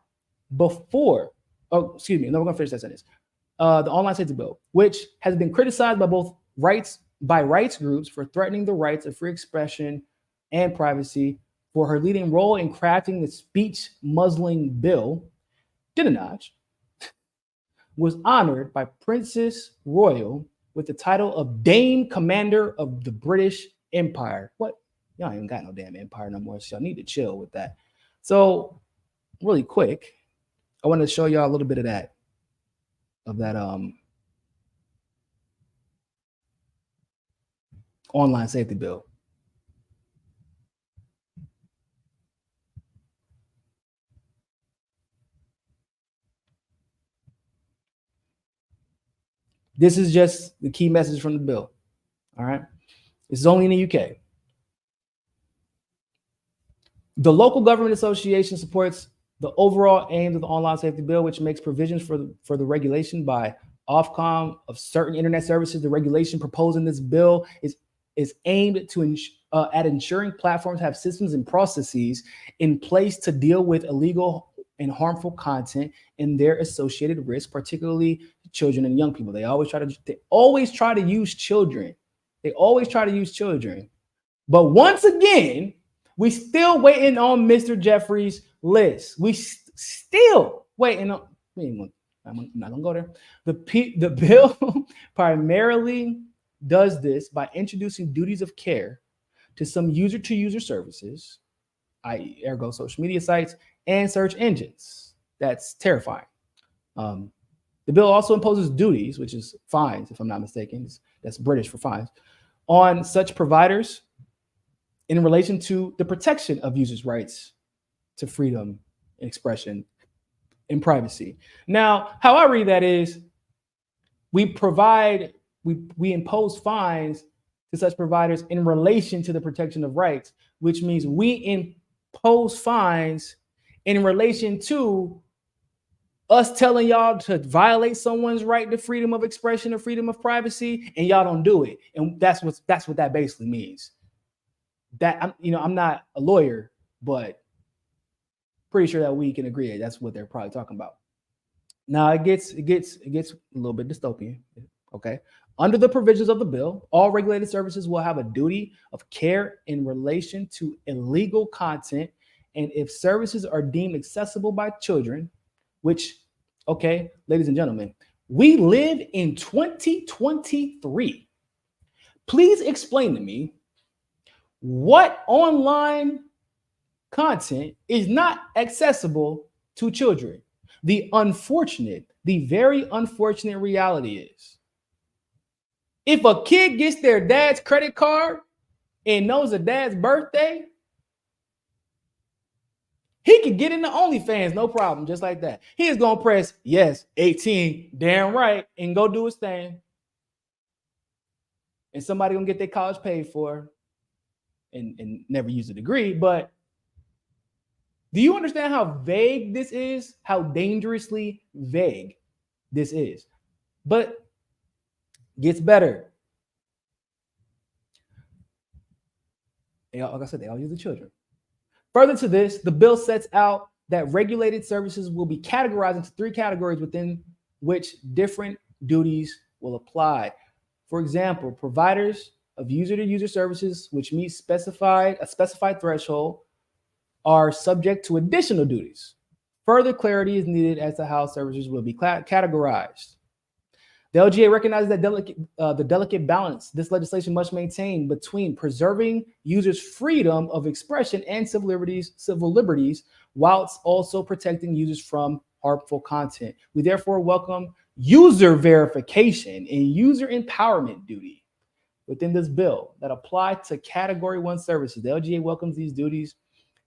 we're going to finish that sentence. The online safety bill, which has been criticized by rights groups for threatening the rights of free expression and privacy, for her leading role in crafting the speech muzzling bill. Dinaj was honored by Princess Royal with the title of Dame Commander of the British Empire. What? Y'all ain't got no damn empire no more, so y'all need to chill with that. So, really quick, I want to show y'all a little bit of that online safety bill. This is just the key message from the bill. All right. This is only in the UK. The local government association supports the overall aims of the online safety bill, which makes provisions for the regulation by Ofcom of certain internet services. The regulation proposed in this bill is aimed to at ensuring platforms have systems and processes in place to deal with illegal and harmful content and their associated risks, particularly children and young people. They always try to use children. They always try to use children. But once again, we still waiting on Mr. Jeffries' list. We still waiting on. I'm not gonna go there. The bill primarily does this by introducing duties of care to some user-to-user services, i.e., ergo social media sites and search engines. That's terrifying. The bill also imposes duties, which is fines, if I'm not mistaken. That's British for fines, on such providers in relation to the protection of users' rights to freedom, expression, and privacy. Now, how I read that is we impose fines to such providers in relation to the protection of rights, which means we impose fines in relation to us telling y'all to violate someone's right to freedom of expression or freedom of privacy, and y'all don't do it. And that's what that basically means. That I'm not a lawyer, but pretty sure that we can agree that that's what they're probably talking about. Now it gets a little bit dystopian. Okay. Under the provisions of the bill, all regulated services will have a duty of care in relation to illegal content, and if services are deemed accessible by children, which, okay, ladies and gentlemen, we live in 2023. Please explain to me what online content is not accessible to children. The very unfortunate reality is, if a kid gets their dad's credit card and knows a dad's birthday, he could get into OnlyFans, no problem, just like that. He is going to press, yes, 18, damn right, and go do his thing. And somebody going to get their college paid for and never use a degree. But do you understand how vague this is? How dangerously vague this is? But gets better. Like I said, they all use the children. Further to this, the bill sets out that regulated services will be categorized into 3 categories within which different duties will apply. For example, providers of user-to-user services which meet a specified threshold are subject to additional duties. Further clarity is needed as to how services will be categorized. The LGA recognizes that the delicate balance this legislation must maintain between preserving users' freedom of expression and civil liberties, whilst also protecting users from harmful content. We therefore welcome user verification and user empowerment duty within this bill that apply to Category 1 services. The LGA welcomes these duties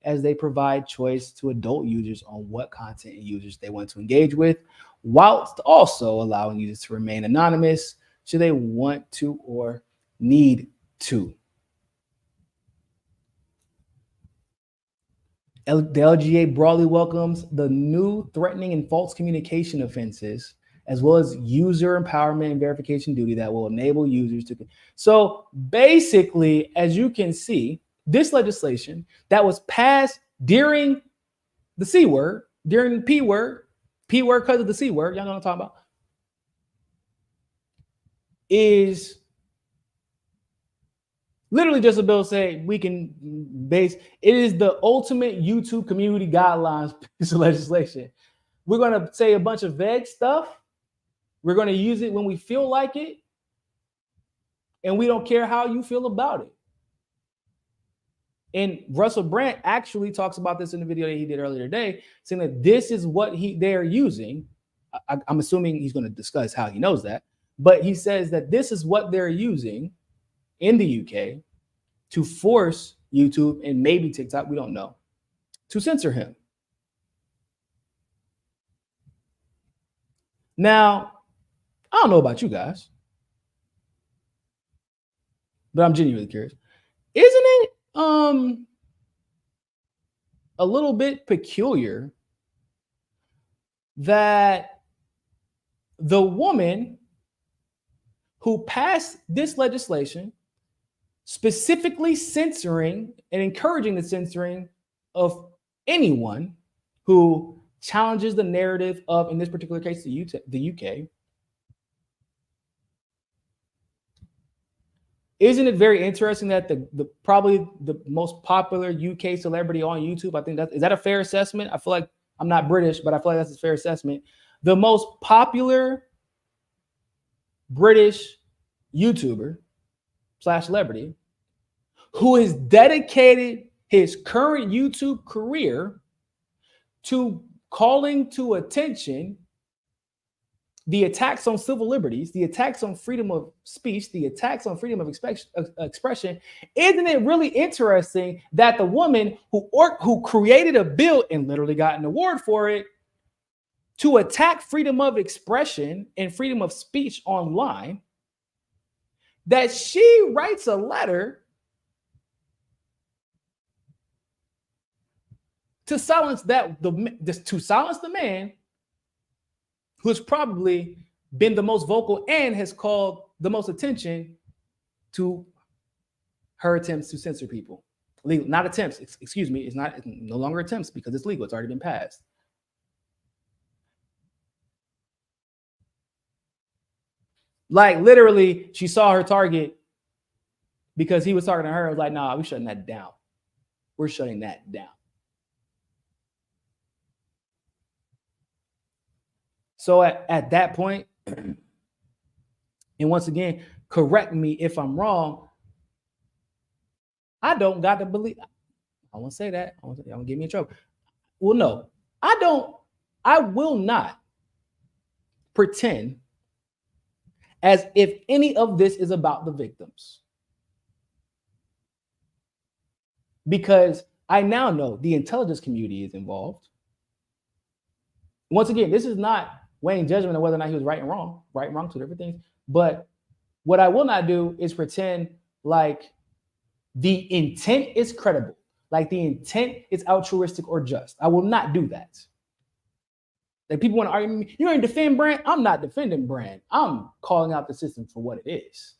as they provide choice to adult users on what content and users they want to engage with, whilst also allowing users to remain anonymous should they want to or need to. The LGA broadly welcomes the new threatening and false communication offenses, as well as user empowerment and verification duty that will enable users to. So basically, as you can see, this legislation that was passed during the C word, during the P word because of the C word, y'all know what I'm talking about, is literally just a bill saying we can base, it is the ultimate YouTube community guidelines piece of legislation. We're going to say a bunch of vague stuff. We're going to use it when we feel like it. And we don't care how you feel about it. And Russell Brand actually talks about this in the video that he did earlier today, saying that this is what they're using. I'm assuming he's going to discuss how he knows that, but he says that this is what they're using in the UK to force YouTube and maybe TikTok, we don't know, to censor him. Now, I don't know about you guys, but I'm genuinely curious. Isn't it a little bit peculiar that the woman who passed this legislation specifically censoring and encouraging the censoring of anyone who challenges the narrative of, in this particular case, the UK, isn't it very interesting that the probably the most popular UK celebrity on YouTube, I think is that a fair assessment? I feel like I'm not British, but I feel like that's a fair assessment. The most popular British YouTuber / celebrity who has dedicated his current YouTube career to calling to attention the attacks on civil liberties, the attacks on freedom of speech, the attacks on freedom of expression. Isn't it really interesting that the woman who created a bill and literally got an award for it to attack freedom of expression and freedom of speech online, that she writes a letter to silence the man who has probably been the most vocal and has called the most attention to her attempts to censor people. Legal, not attempts, excuse me, it's no longer attempts because it's legal, it's already been passed. Like literally, she saw her target because he was talking to her and was like, nah, we're shutting that down. We're shutting that down. So at that point, and once again, correct me if I'm wrong, I don't got to believe, I won't say that, I won't get me in trouble. Well, no, I will not pretend as if any of this is about the victims. Because I now know the intelligence community is involved. Once again, this is not weighing judgment on whether or not he was right and wrong, two different things. But what I will not do is pretend like the intent is credible, like the intent is altruistic or just. I will not do that. Like people want to argue, you're going to defend Brand? I'm not defending Brand. I'm calling out the system for what it is.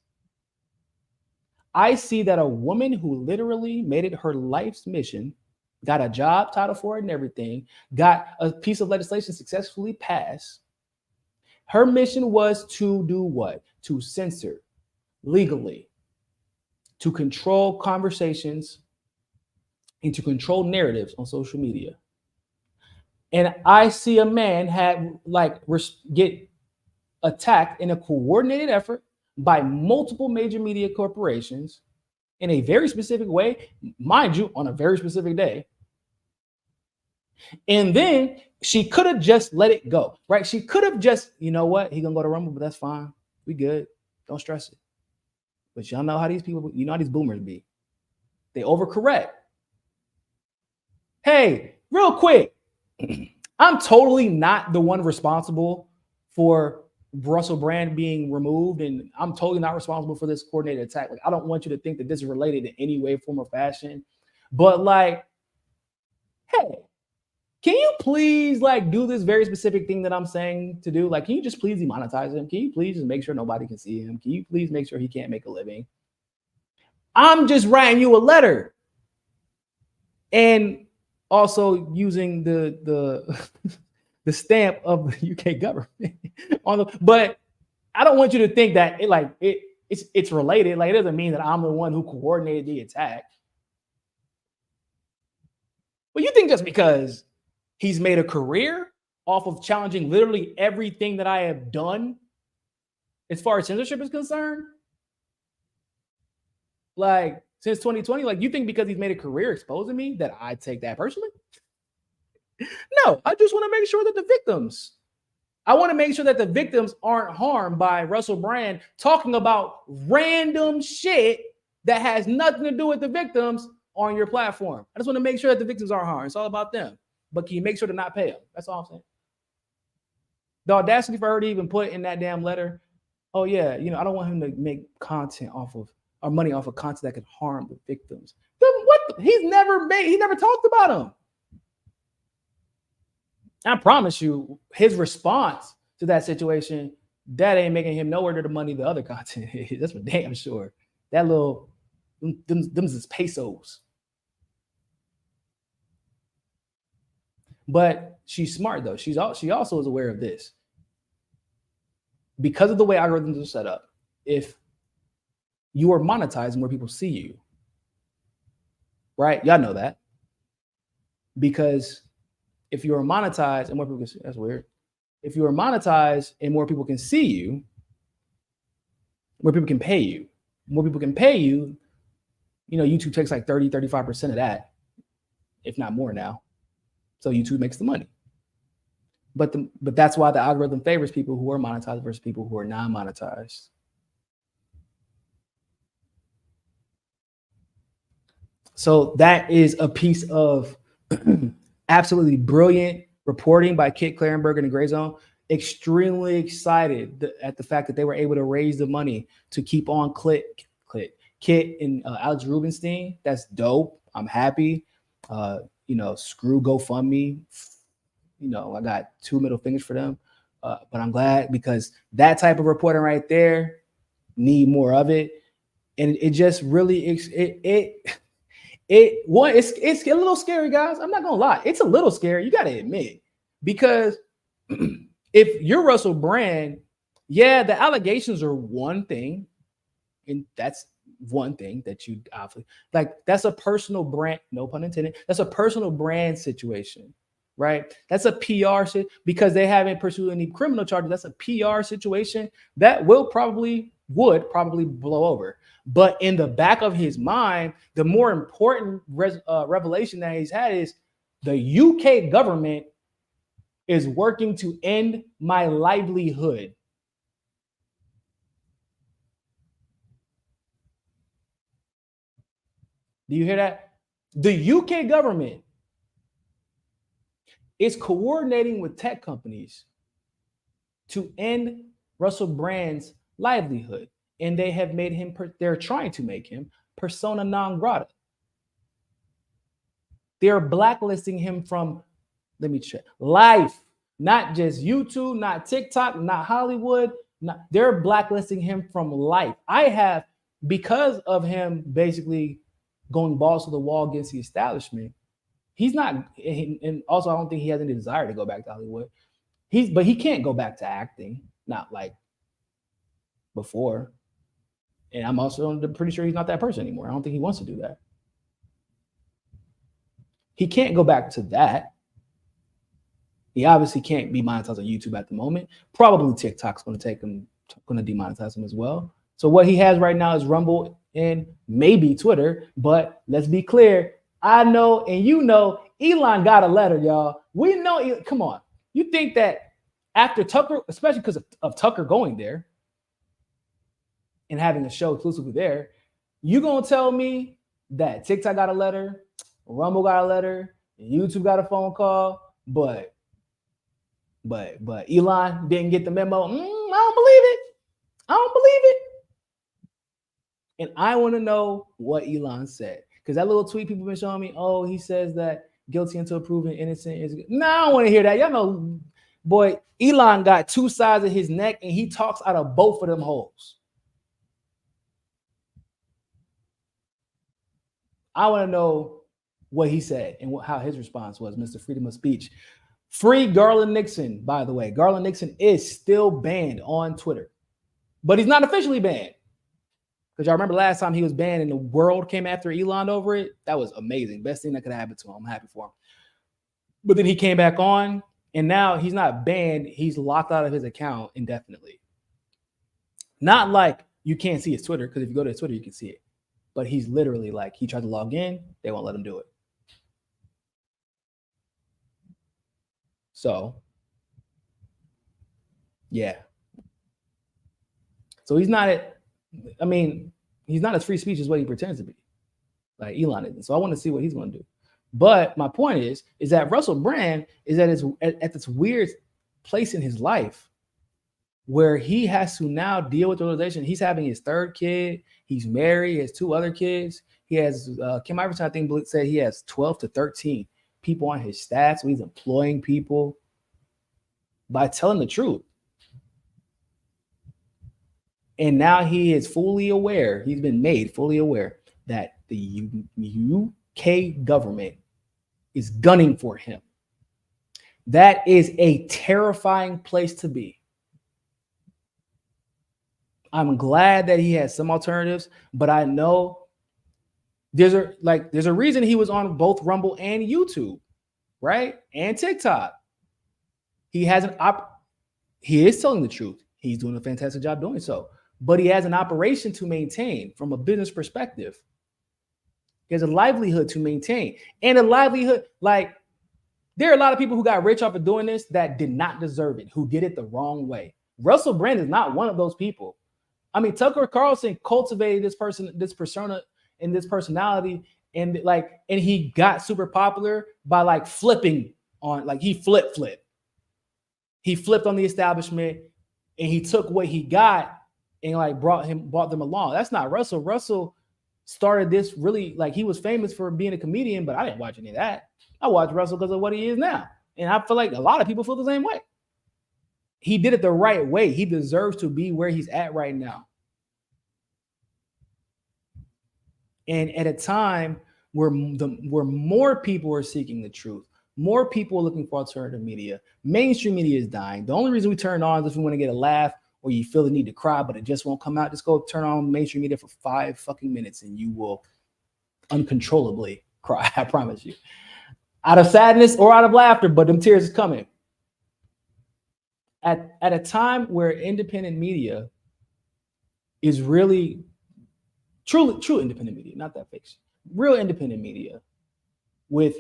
I see that a woman who literally made it her life's mission, got a job title for it and everything, got a piece of legislation successfully passed. Her mission was to do what? To censor legally, to control conversations, and to control narratives on social media. And I see a man get attacked in a coordinated effort by multiple major media corporations in a very specific way, mind you, on a very specific day. And then she could have just let it go, right? She could have just, you know what? He gonna go to Rumble, but that's fine. We good. Don't stress it. But y'all know how these people, you know how these boomers be. They overcorrect. Hey, real quick, I'm totally not the one responsible for Russell Brand being removed, and I'm totally not responsible for this coordinated attack. Like, I don't want you to think that this is related in any way, form, or fashion. But like, hey, can you please do this very specific thing that I'm saying to do? Like, can you just please demonetize him? Can you please just make sure nobody can see him? Can you please make sure he can't make a living? I'm just writing you a letter. And also using the stamp of the UK government but I don't want you to think that it's related. Like, it doesn't mean that I'm the one who coordinated the attack. But you think just because he's made a career off of challenging literally everything that I have done as far as censorship is concerned, like since 2020, like you think because he's made a career exposing me that I take that personally? No, I just want to make sure that I want to make sure that the victims aren't harmed by Russell Brand talking about random shit that has nothing to do with the victims on your platform. I just want to make sure that the victims aren't harmed. It's all about them. But can you make sure to not pay them? That's all I'm saying. The audacity for her to even put in that damn letter, oh yeah, I don't want him to make content off of or money off of content that could harm the victims. Then what? He never talked about them. I promise you, his response to that situation, that ain't making him nowhere near the money the other content is. That's for damn sure. That little, them is pesos. But she's smart though. She also is aware of this. Because of the way algorithms are set up, if you are monetized more people see you, right? Y'all know that. Because if you are monetized and more people can see, that's weird. If you are monetized and more people can see you, more people can pay you. More people can pay you. YouTube takes like 30, 35% of that, if not more now. So YouTube makes the money. But that's why the algorithm favors people who are monetized versus people who are non-monetized. So that is a piece of absolutely brilliant reporting by Kit Clarenberg in the Gray Zone. Extremely excited at the fact that they were able to raise the money to keep on Kit and Alex Rubenstein. That's dope. I'm happy. Screw GoFundMe. I got 2 middle fingers for them. But I'm glad because that type of reporting right there, need more of it. And it just really it's a little scary, guys. I'm not gonna lie. It's a little scary. You gotta admit, because if you're Russell Brand, yeah, the allegations are one thing, and that's one thing that you obviously like. That's a personal brand, no pun intended. That's a personal brand situation, right? That's a PR shit because they haven't pursued any criminal charges. That's a PR situation that would probably blow over. But in the back of his mind, the more important revelation that he's had is the UK government is working to end my livelihood. Do you hear that? The UK government is coordinating with tech companies to end Russell Brand's livelihood. And they have made him, they're trying to make him persona non grata. They're blacklisting him from, let me check, life, not just YouTube, not TikTok, not Hollywood. They're blacklisting him from life. Because of him basically going balls to the wall against the establishment, he's not, and also I don't think he has any desire to go back to Hollywood. But he can't go back to acting, not like before. And I'm also pretty sure he's not that person anymore. I don't think he wants to do that. He can't go back to that. He obviously can't be monetized on YouTube at the moment. Probably TikTok's going to demonetize him as well. So what he has right now is Rumble and maybe Twitter. But let's be clear. I know and Elon got a letter, y'all. We know. Come on. You think that after Tucker, especially because of Tucker going there, and having a show exclusively there, you gonna tell me that TikTok got a letter, Rumble got a letter, YouTube got a phone call, but Elon didn't get the memo? I don't believe it. And I want to know what Elon said, because that little tweet people been showing me, oh, he says that guilty until proven innocent is good. No, I don't want to hear that. Y'all know, boy, Elon got 2 sides of his neck, and he talks out of both of them holes. I want to know what he said and how his response was, Mr. Freedom of Speech. Free Garland Nixon, by the way. Garland Nixon is still banned on Twitter, but he's not officially banned. Because y'all remember last time he was banned and the world came after Elon over it? That was amazing. Best thing that could happen to him. I'm happy for him. But then he came back on, and now he's not banned. He's locked out of his account indefinitely. Not like you can't see his Twitter, because if you go to his Twitter, you can see it. But he's literally like, he tried to log in, they won't let him do it. So, yeah. So he's not, He's not as free speech as what he pretends to be, like Elon isn't. So I want to see what he's going to do. But my point is that Russell Brand is at this weird place in his life where he has to now deal with the realization he's having his third kid. He's married. He has 2 other kids. He has Kim Iverson, I think, said he has 12 to 13 people on his staff. So he's employing people by telling the truth. And now he is fully aware. He's been made fully aware that the UK government is gunning for him. That is a terrifying place to be. I'm glad that he has some alternatives, but I know there's a reason he was on both Rumble and YouTube, right? And TikTok. He has he is telling the truth. He's doing a fantastic job doing so, but he has an operation to maintain from a business perspective. He has a livelihood to maintain, and a livelihood, like, there are a lot of people who got rich off of doing this that did not deserve it, who did it the wrong way. Russell Brand is not one of those people. I mean, Tucker Carlson cultivated this persona, and this personality, and he got super popular by like flipping on, like he flipped. He flipped on the establishment, and he took what he got and like brought them along. That's not Russell. Russell started this really, like, he was famous for being a comedian, but I didn't watch any of that. I watched Russell because of what he is now. And I feel like a lot of people feel the same way. He did it the right way. He deserves to be where he's at right now. And at a time where more people are seeking the truth, more people are looking for alternative media, mainstream media is dying. The only reason we turn on is if we want to get a laugh or you feel the need to cry, but it just won't come out. Just go turn on mainstream media for 5 fucking minutes and you will uncontrollably cry. I promise you. Out of sadness or out of laughter, but them tears is coming. At a time where independent media is really true independent media, not that fiction, real independent media with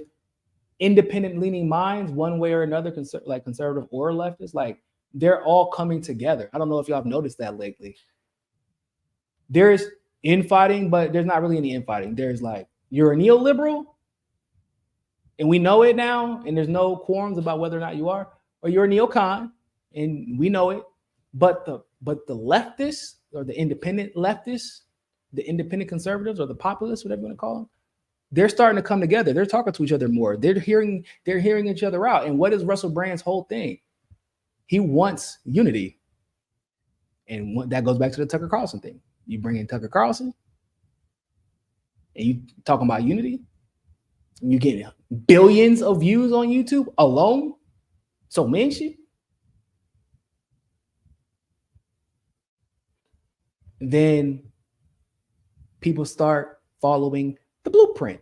independent leaning minds, one way or another, like conservative or leftist, like they're all coming together. I don't know if y'all have noticed that lately. There's infighting, but there's not really any infighting. There's like, you're a neoliberal, and we know it now, and there's no quorums about whether or not you are, or you're a neocon, and we know it. But the leftists, or the independent leftists, the independent conservatives, or the populists, whatever you want to call them, they're starting to come together. They're talking to each other more. They're hearing each other out. And what is Russell Brand's whole thing? He wants unity. And that goes back to the Tucker Carlson thing. You bring in Tucker Carlson, and you talking about unity, and you get billions of views on YouTube alone. So man shit. Then people start following the blueprint.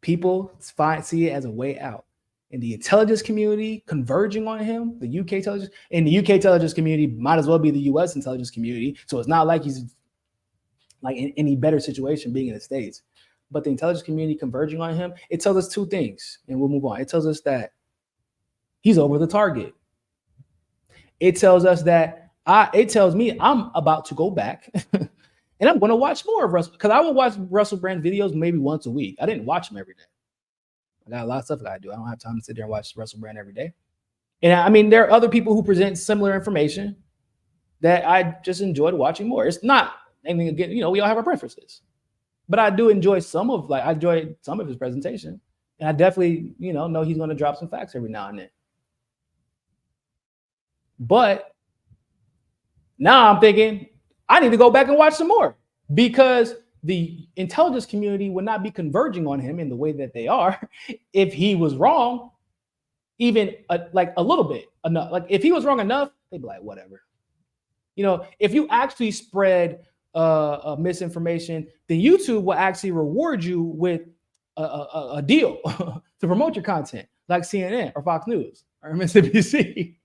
People see it as a way out. And the intelligence community converging on him, the UK intelligence, and the UK intelligence community might as well be the US intelligence community. So it's not like he's like in any better situation being in the States. But the intelligence community converging on him, it tells us 2 things, and we'll move on. It tells us that he's over the target. It tells us that it tells me I'm about to go back and I'm going to watch more of Russell, because I will watch Russell Brand videos maybe once a week. I didn't watch them every day. I got a lot of stuff that I do. I don't have time to sit there and watch Russell Brand every day. And I mean, there are other people who present similar information that I just enjoyed watching more. It's not anything again, we all have our preferences. But I do enjoy I enjoyed some of his presentation. And I definitely, know he's going to drop some facts every now and then. But now I'm thinking I need to go back and watch some more, because the intelligence community would not be converging on him in the way that they are if he was wrong, even like a little bit enough. Like if he was wrong enough, they'd be like, whatever. If you actually spread misinformation, then YouTube will actually reward you with a deal to promote your content, like CNN or Fox News or MSNBC.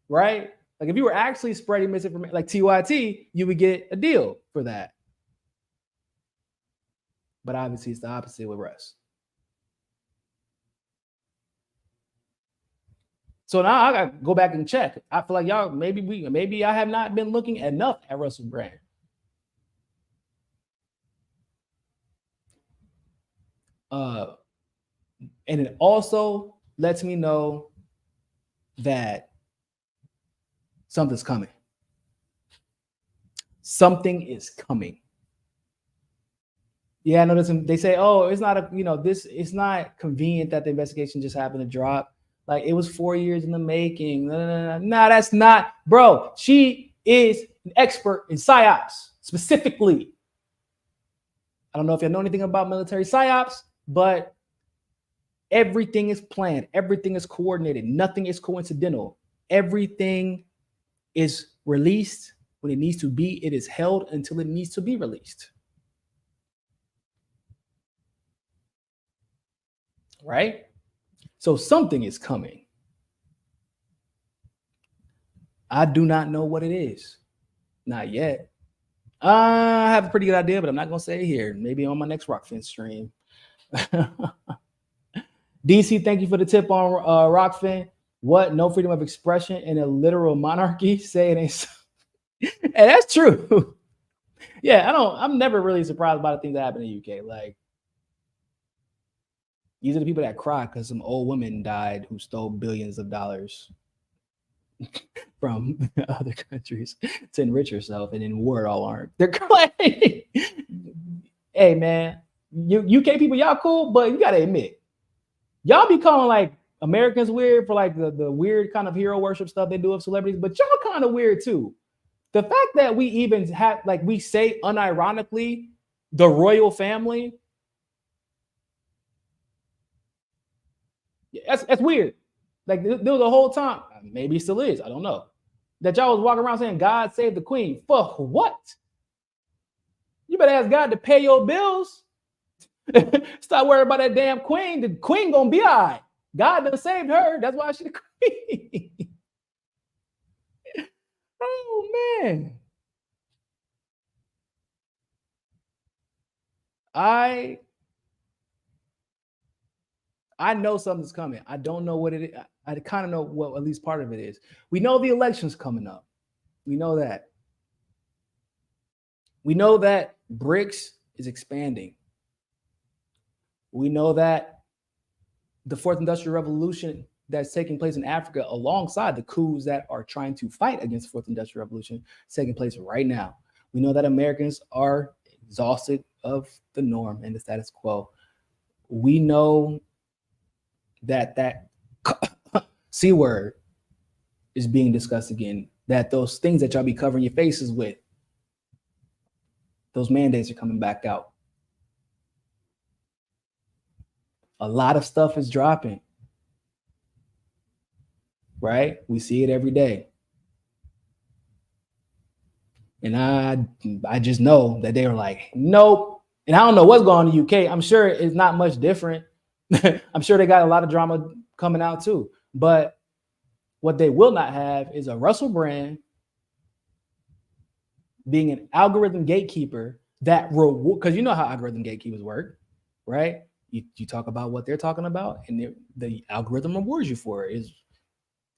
Right? Like if you were actually spreading misinformation, like TYT, you would get a deal for that. But obviously it's the opposite with Russ. So now I got to go back and check. I feel like y'all, maybe I have not been looking enough at Russell Brand. And it also lets me know that something's coming. Something is coming. Yeah, I know they say, oh, it's not it's not convenient that the investigation just happened to drop. Like it was 4 years in the making. No, that's not, bro. She is an expert in psyops specifically. I don't know if you know anything about military psyops, but everything is planned. Everything is coordinated. Nothing is coincidental. Everything is released when it needs to be. It is held until it needs to be released. Right? So something is coming. I do not know what it is. Not yet. I have a pretty good idea, but I'm not going to say it here. Maybe on my next Rockfin stream. DC, thank you for the tip on Rockfin. What? No freedom of expression in a literal monarchy? Say it ain't so. And that's true. Yeah, I'm never really surprised by the things that happen in the UK. Like, these are the people that cry because some old woman died who stole billions of dollars from other countries to enrich herself, and in war all aren't. They're crying. Hey man, you UK people, y'all cool, but you gotta admit, y'all be calling like Americans weird for like the weird kind of hero worship stuff they do of celebrities, but y'all kind of weird too. The fact that we even have, like, we say unironically the royal family, that's weird. Like there was the whole time, maybe it still is, I don't know, that y'all was walking around saying God save the queen. Fuck what? You better ask God to pay your bills. Stop worrying about that damn queen. The queen gonna be all right. God done saved her. That's why she the queen. Oh man. I know something's coming. I don't know what it is. I kind of know what at least part of it is. We know the election's coming up. We know that. We know that BRICS is expanding. We know that the fourth industrial revolution that's taking place in Africa, alongside the coups that are trying to fight against the fourth industrial revolution, is taking place right now. We know that Americans are exhausted of the norm and the status quo. We know that C word is being discussed again, that those things that y'all be covering your faces with, those mandates are coming back out. A lot of stuff is dropping, right? We see it every day. And I just know that they were like, nope. And I don't know what's going on in the UK. I'm sure it's not much different. I'm sure they got a lot of drama coming out too. But what they will not have is a Russell Brand being an algorithm gatekeeper that because you know how algorithm gatekeepers work, right? You talk about what they're talking about, and the algorithm rewards you for it.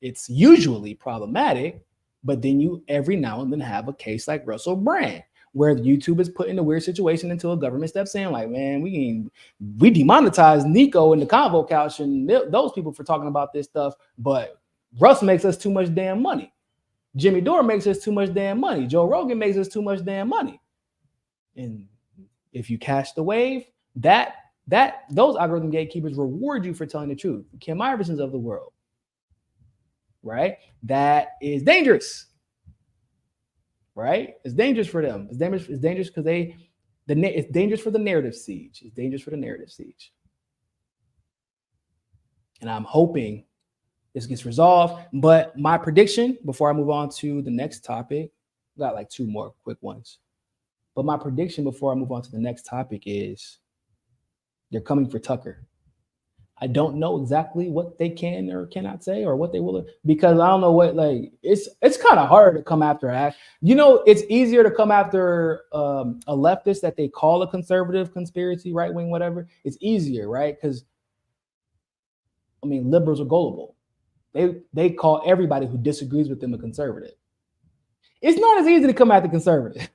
It's usually problematic, but then you every now and then have a case like Russell Brand, where YouTube is put in a weird situation until a government steps in, like, man, we demonetized Niko and the Convo Couch and those people for talking about this stuff, but Russ makes us too much damn money. Jimmy Dore makes us too much damn money. Joe Rogan makes us too much damn money. And if you catch the wave, those algorithm gatekeepers reward you for telling the truth. Kim Iversons of the world, right? That is dangerous, right? It's dangerous for them. It's dangerous because it's dangerous for the narrative siege. It's dangerous for the narrative siege. And I'm hoping this gets resolved. But my prediction, before I move on to the next topic, got like two more quick ones. But my prediction before I move on to the next topic is they're coming for Tucker. I don't know exactly what they can or cannot say or what they will, because I don't know what, like, it's kind of hard to come after. You know, it's easier to come after a leftist that they call a conservative, conspiracy, right wing, whatever. It's easier, right? Because I mean, liberals are gullible. They call everybody who disagrees with them a conservative. It's not as easy to come at the conservative.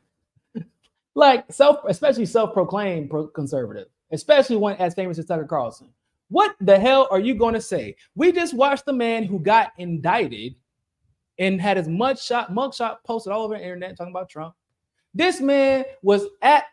Like especially self-proclaimed conservative, especially one as famous as Tucker Carlson. What the hell are you going to say? We just watched the man who got indicted and had his mugshot posted all over the internet talking about Trump. This man was at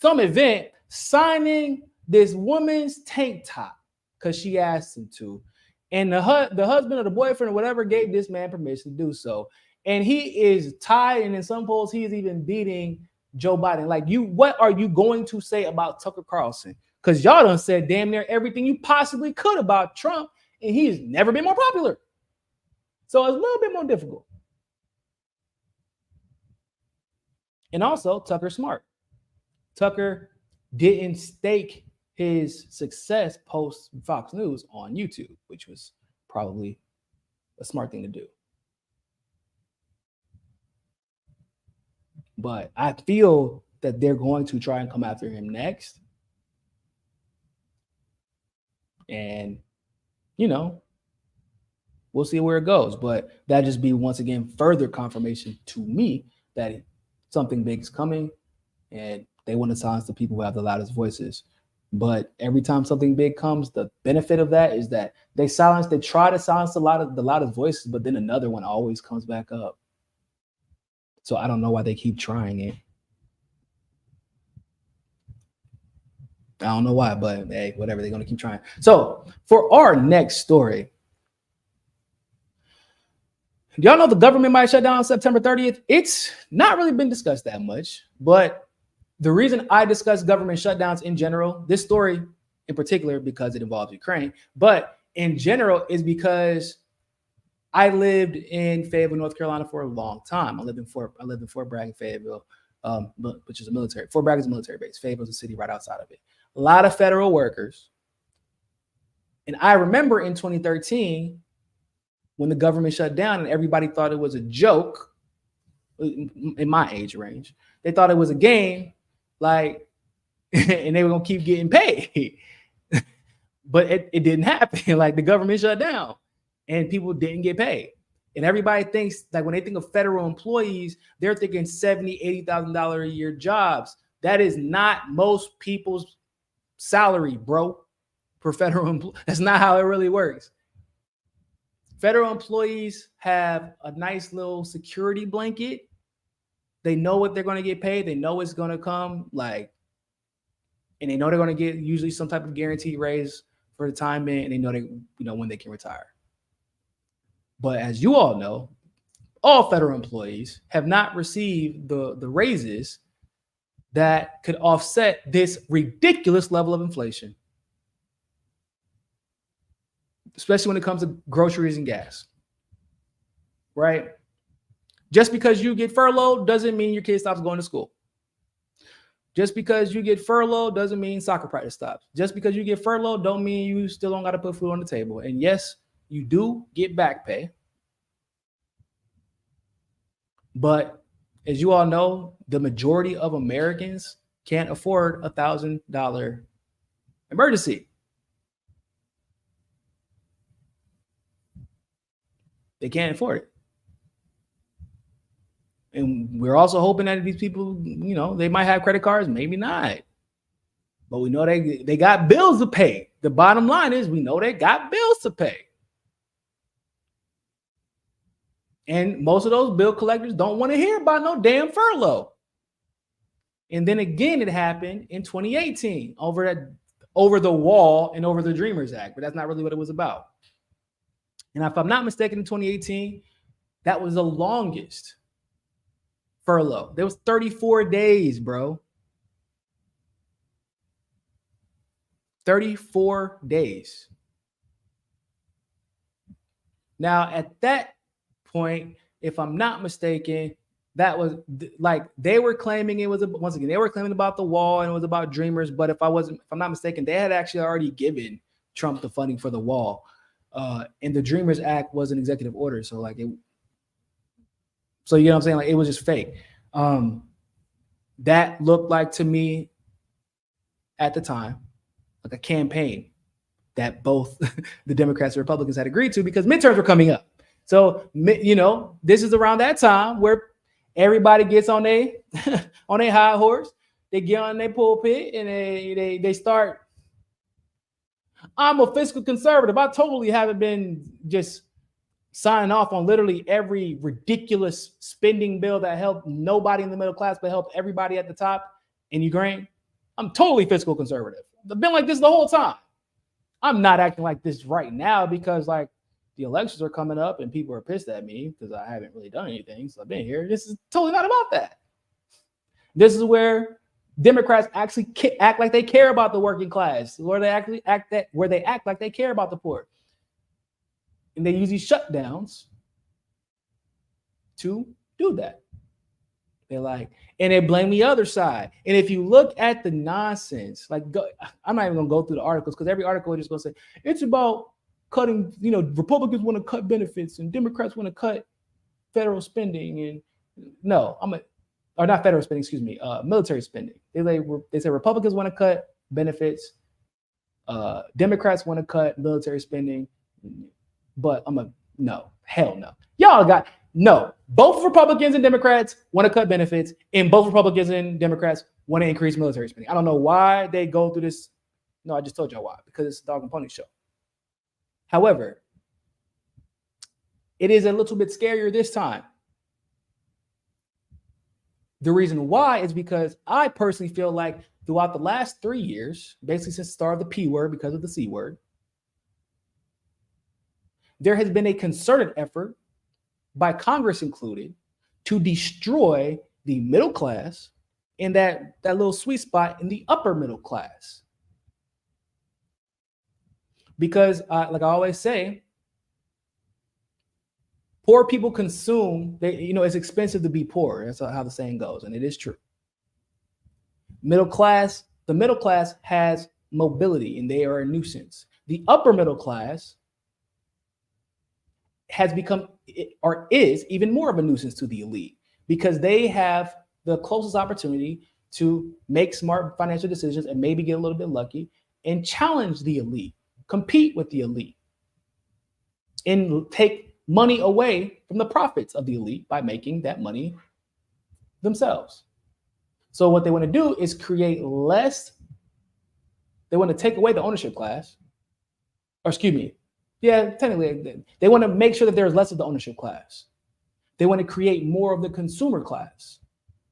some event signing this woman's tank top because she asked him to. And the husband or the boyfriend or whatever gave this man permission to do so. And he is tied, and in some polls, he is even beating Joe Biden. Like, what are you going to say about Tucker Carlson? Because y'all done said damn near everything you possibly could about Trump, and he's never been more popular. So it's a little bit more difficult. And also, Tucker's smart. Tucker didn't stake his success post Fox News on YouTube, which was probably a smart thing to do. But I feel that they're going to try and come after him next. And, we'll see where it goes. But that just be, once again, further confirmation to me that something big is coming and they want to silence the people who have the loudest voices. But every time something big comes, the benefit of that is that they try to silence the loudest voices, but then another one always comes back up. So I don't know why they keep trying it. I don't know why, but hey, whatever, they're going to keep trying. So for our next story, do y'all know the government might shut down on September 30th? It's not really been discussed that much, but the reason I discuss government shutdowns in general, this story in particular, because it involves Ukraine, but in general is because I lived in Fayetteville, North Carolina for a long time. I lived in Fort Bragg in Fayetteville, which is a military. Fort Bragg is a military base. Fayetteville is a city right outside of it. A lot of federal workers. And I remember in 2013 when the government shut down and everybody thought it was a joke in my age range. They thought it was a game, and they were going to keep getting paid. But it didn't happen. Like, the government shut down and people didn't get paid. And everybody thinks, like, when they think of federal employees, they're thinking $70,000, $80,000 a year jobs. That is not most people's salary, bro, for federal employees. That's not how it really works. Federal employees have a nice little security blanket. They know what they're going to get paid. They know it's going to come, and they know they're going to get usually some type of guaranteed raise for the time being, and they know when they can retire. But as you all know, all federal employees have not received the raises that could offset this ridiculous level of inflation, especially when it comes to groceries and gas, right? Just because you get furloughed doesn't mean your kid stops going to school. Just because you get furloughed doesn't mean soccer practice stops. Just because you get furloughed don't mean you still don't got to put food on the table. And yes, you do get back pay. But as you all know, the majority of Americans can't afford a $1,000 emergency. They can't afford it. And we're also hoping that these people, they might have credit cards, maybe not. But we know they got bills to pay. The bottom line is we know they got bills to pay. And most of those bill collectors don't want to hear about no damn furlough. And then again, it happened in 2018 over the wall and over the Dreamers Act, but that's not really what it was about. And if I'm not mistaken, in 2018, that was the longest furlough. There was 34 days, bro. 34 days. Now, at that point, if I'm not mistaken, that was they were claiming it was once again, they were claiming about the wall and it was about Dreamers. But if I'm not mistaken, they had actually already given Trump the funding for the wall. And the Dreamers Act was an executive order. So you know what I'm saying? It was just fake. That looked like to me at the time, like a campaign that both the Democrats and Republicans had agreed to because midterms were coming up. So, this is around that time where everybody gets on their on their high horse. They get on their pulpit and they start. I'm a fiscal conservative. I totally haven't been just signing off on literally every ridiculous spending bill that helped nobody in the middle class but helped everybody at the top in Ukraine. I'm totally fiscal conservative. I've been like this the whole time. I'm not acting like this right now because like the elections are coming up and people are pissed at me because I haven't really done anything. So I've been here. This is totally not about that. This is where Democrats actually act like they care about the working class, where they actually act like they care about the poor. And they use these shutdowns to do that. They're like, and they blame the other side. And if you look at the nonsense, I'm not even gonna go through the articles because every article is just gonna say it's about cutting, Republicans want to cut benefits and Democrats want to cut federal spending. And no, or not federal spending, excuse me, military spending. They say Republicans want to cut benefits, Democrats want to cut military spending, but no, hell no. Y'all got no. Both Republicans and Democrats want to cut benefits, and both Republicans and Democrats want to increase military spending. I don't know why they go through this. No, I just told y'all why, because it's a dog and pony show. However, it is a little bit scarier this time. The reason why is because I personally feel like throughout the last 3 years, basically since the start of the P word because of the C word, there has been a concerted effort by Congress included to destroy the middle class and that little sweet spot in the upper middle class. Because like I always say, poor people consume, it's expensive to be poor. That's how the saying goes. And it is true. The middle class has mobility and they are a nuisance. The upper middle class has become or is even more of a nuisance to the elite because they have the closest opportunity to make smart financial decisions and maybe get a little bit lucky and challenge the elite, compete with the elite, and take money away from the profits of the elite by making that money themselves. So what they want to do is create less. They want to take away the ownership class, or excuse me. Yeah, technically, they want to make sure that there's less of the ownership class. They want to create more of the consumer class,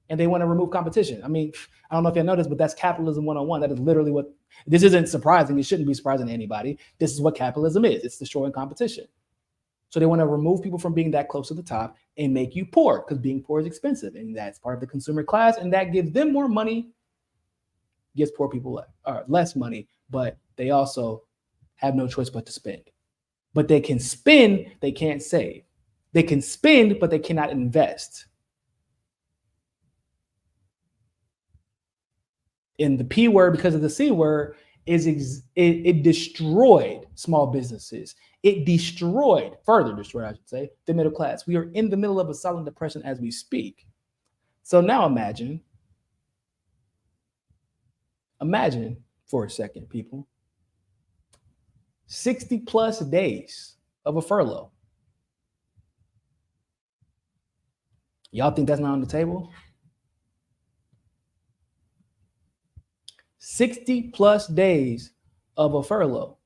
and they want to remove competition. I mean, I don't know if you know this, but that's capitalism 101. That is literally what, this isn't surprising. It shouldn't be surprising to anybody. This is what capitalism is. It's destroying competition. So they want to remove people from being that close to the top and make you poor because being poor is expensive. And that's part of the consumer class. And that gives them more money, gives poor people less money, but they also have no choice but to spend. But they can spend, they can't save. They can spend, but they cannot invest. And the P word, because of the C word, it destroyed small businesses. It further destroyed, I should say, the middle class. We are in the middle of a silent depression as we speak. So now imagine for a second, people, 60 plus days of a furlough. Y'all think that's not on the table? 60 plus days of a furlough.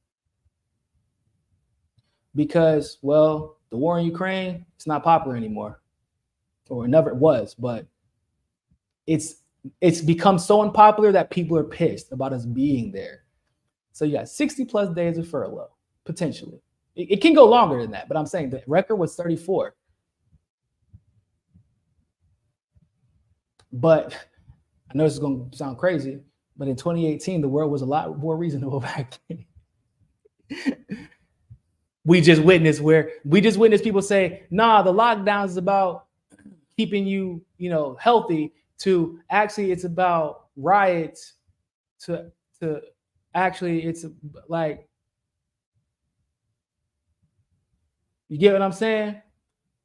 Because, well, the war in Ukraine, it's not popular anymore. Or it never was, but it's become so unpopular that people are pissed about us being there. So you got 60 plus days of furlough, potentially. It can go longer than that, but I'm saying the record was 34. But I know this is going to sound crazy, but in 2018, the world was a lot more reasonable back then. We just witnessed people say, nah, the lockdown is about keeping you, healthy, to actually it's about riots, to actually it's like, you get what I'm saying?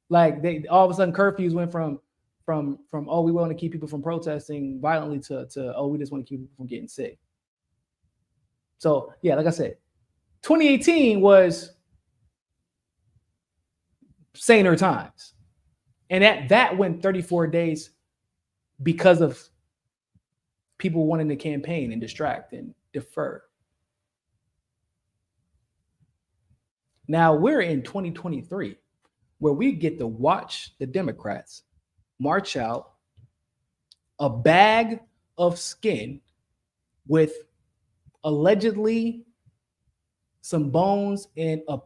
Like they all of a sudden curfews went from oh, we want to keep people from protesting violently to oh, we just want to keep people from getting sick. So yeah, like I said, 2018 was saner times. And that went 34 days because of people wanting to campaign and distract and defer. Now we're in 2023 where we get to watch the Democrats march out a bag of skin with allegedly some bones and a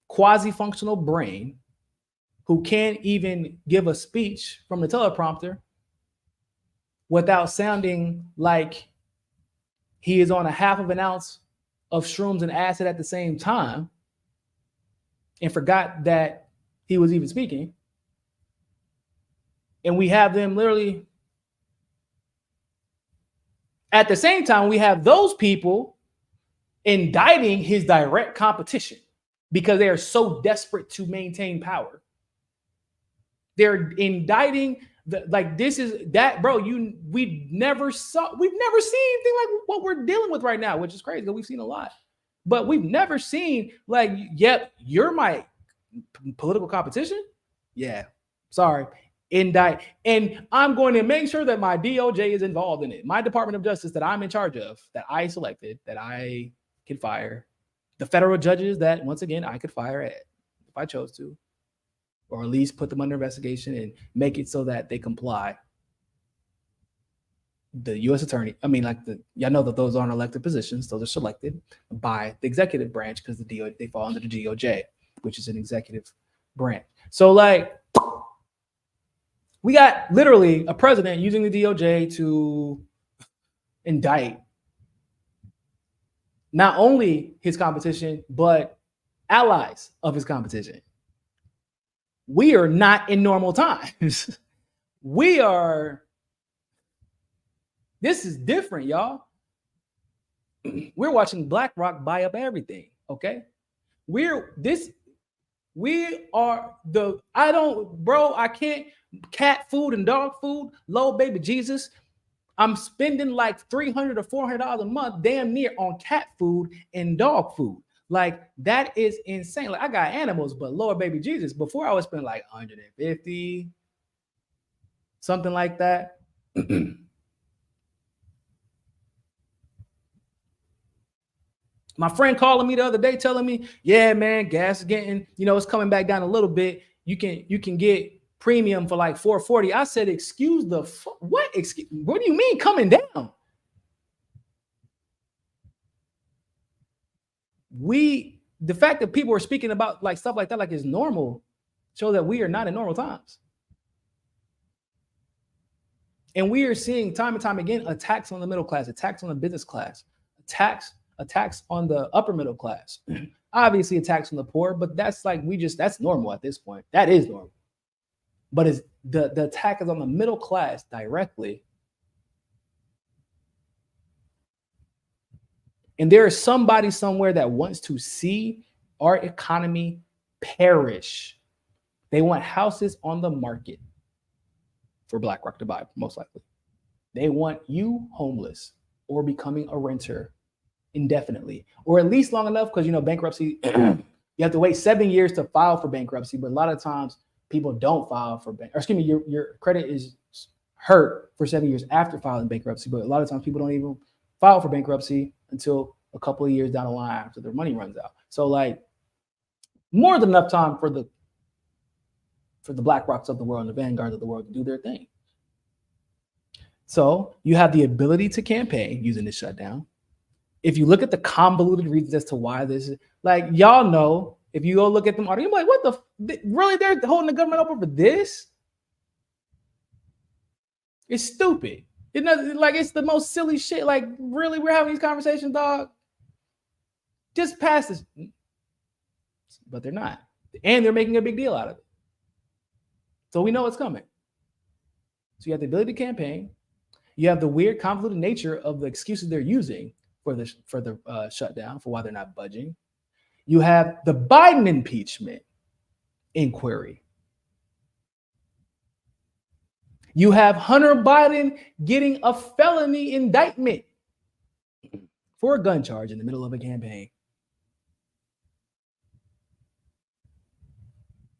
quasi-functional brain who can't even give a speech from the teleprompter without sounding like he is on a half of an ounce of shrooms and acid at the same time and forgot that he was even speaking. And we have them literally at the same time, we have those people indicting his direct competition because they are so desperate to maintain power. They're indicting this is that, bro. We've never seen anything like what we're dealing with right now, which is crazy because we've seen a lot, but we've never seen yep, you're my political competition. Yeah, sorry, indict, and I'm going to make sure that my DOJ is involved in it. My Department of Justice that I'm in charge of, that I selected, that I can fire, the federal judges that once again I could fire at if I chose to. Or at least put them under investigation and make it so that they comply. The U.S. attorney, y'all know that those aren't elected positions; those are selected by the executive branch because they fall under the DOJ, which is an executive branch. So, we got literally a president using the DOJ to indict not only his competition but allies of his competition. We are not in normal times. This is different, y'all. We're watching BlackRock buy up everything, okay? I can't cat food and dog food, low baby Jesus. I'm spending like $300 or $400 a month damn near on cat food and dog food. That is insane. I got animals, but Lord baby Jesus, before I was spending like 150, something like that. My friend calling me the other day telling me, yeah, man, gas is getting, it's coming back down a little bit. You can get premium for like $4.40. I said, excuse the what? What do you mean coming down? The fact that people are speaking about stuff like that is normal show that we are not in normal times. And we are seeing time and time again attacks on the middle class, attacks on the business class, attacks on the upper middle class. Obviously attacks on the poor, but that's that's normal at this point. That is normal. But the attack is on the middle class directly. And there is somebody somewhere that wants to see our economy perish. They want houses on the market for BlackRock to buy, most likely. They want you homeless or becoming a renter indefinitely, or at least long enough, because bankruptcy, you have to wait 7 years to file for bankruptcy, but a lot of times people don't file for your credit is hurt for 7 years after filing bankruptcy, but a lot of times people don't even file for bankruptcy until a couple of years down the line after their money runs out. So more than enough time for the BlackRocks of the world and the Vanguards of the world to do their thing. So you have the ability to campaign using this shutdown. If you look at the convoluted reasons as to why this is, y'all know, if you go look at them, you're like, what really? They're holding the government open for this? It's stupid. It's the most silly shit. Really, we're having these conversations, dog. Just pass this. But they're not. And they're making a big deal out of it. So we know it's coming. So you have the ability to campaign. You have the weird, convoluted nature of the excuses they're using for the shutdown, for why they're not budging. You have the Biden impeachment inquiry. You have Hunter Biden getting a felony indictment for a gun charge in the middle of a campaign.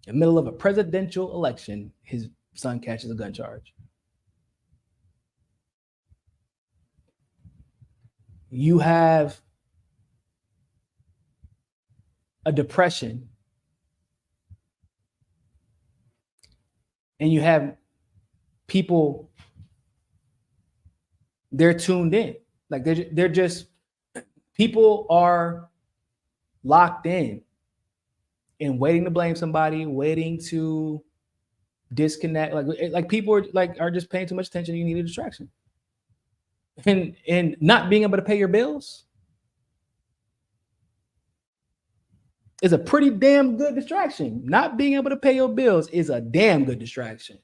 In the middle of a presidential election, his son catches a gun charge. You have a depression, and you have people, they're tuned in. Like they're just, people are locked in and waiting to blame somebody, waiting to disconnect. Like people are just paying too much attention. You need a distraction. And not being able to pay your bills is a pretty damn good distraction. Not being able to pay your bills is a damn good distraction.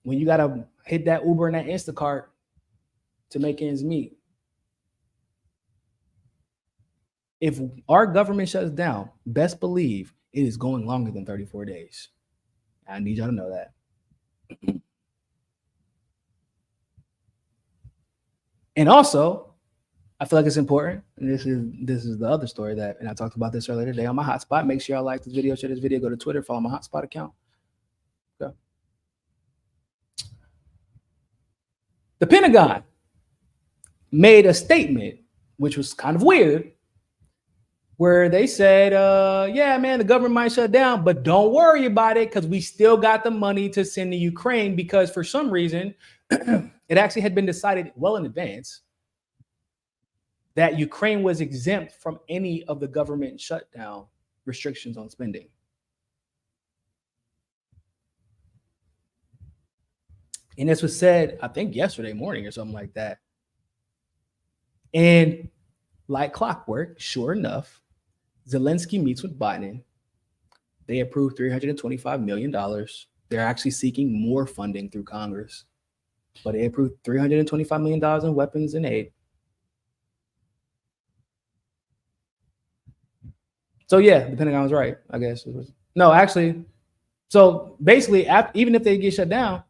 When you got to hit that Uber and that Instacart to make ends meet. If our government shuts down, best believe it is going longer than 34 days. I need y'all to know that. And also, I feel like it's important, and this is the other story that, and I talked about this earlier today on my hotspot. Make sure y'all like this video, share this video, go to Twitter, follow my hotspot account. Okay. The Pentagon made a statement, which was kind of weird, where they said, yeah, man, the government might shut down, but don't worry about it because we still got the money to send to Ukraine, because for some reason, it actually had been decided well in advance that Ukraine was exempt from any of the government shutdown restrictions on spending. And this was said, I think, yesterday morning or something like that. And like clockwork, sure enough, Zelensky meets with Biden. They approved $325 million. They're actually seeking more funding through Congress, but they approved $325 million in weapons and aid. So yeah, the Pentagon was right, I guess. It was, no, actually, so basically, even if they get shut down,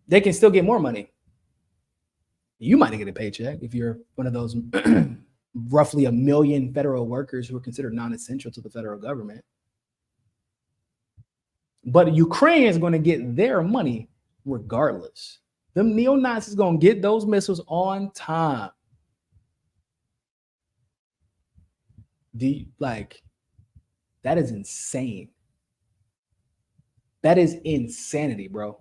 they can still get more money. You might get a paycheck if you're one of those roughly 1 million federal workers who are considered non-essential to the federal government. But Ukraine is going to get their money regardless. Them neo-Nazis going to get those missiles on time. That is insane. That is insanity, bro.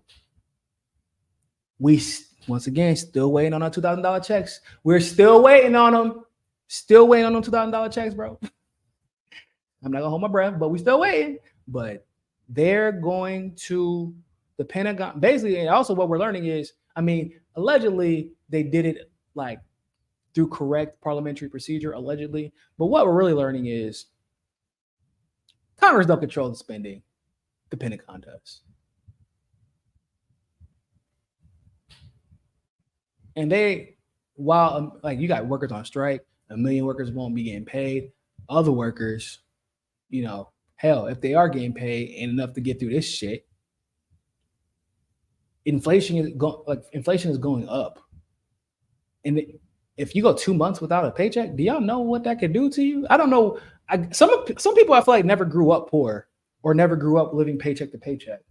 We, once again, still waiting on our $2,000 checks. We're still waiting on them. Still waiting on them $2,000 checks, bro. I'm not gonna hold my breath, but we still waiting. But they're going to the Pentagon. Basically, and also what we're learning is, I mean, allegedly they did it like through correct parliamentary procedure, allegedly. But what we're really learning is Congress don't control the spending. The Pentagon does. And they, while like you got workers on strike, 1 million workers won't be getting paid. Other workers, you know, hell, if they are getting paid and enough to get through this shit, inflation is going up. And if you go 2 months without a paycheck, do y'all know what that could do to you? I don't know. Some people I feel like never grew up poor or never grew up living paycheck to paycheck.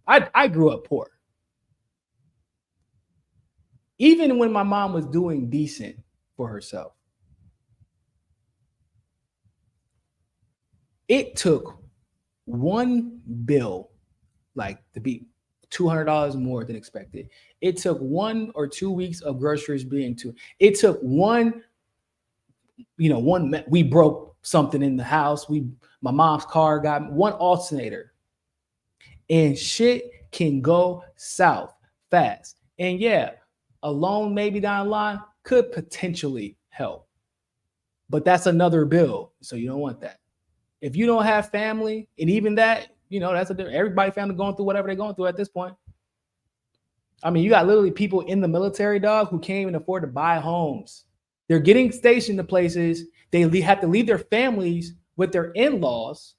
I grew up poor. Even when my mom was doing decent for herself, it took one bill, like to be $200 more than expected. It took 1 or 2 weeks of groceries being too. It took we broke something in the house. My mom's car got one alternator, and shit can go south fast. And yeah, a loan maybe down the line could potentially help, but that's another bill. So you don't want that. If you don't have family, and even that, that's everybody family going through whatever they're going through at this point. I mean, you got literally people in the military, dog, who can't even afford to buy homes. They're getting stationed to places. They have to leave their families with their in-laws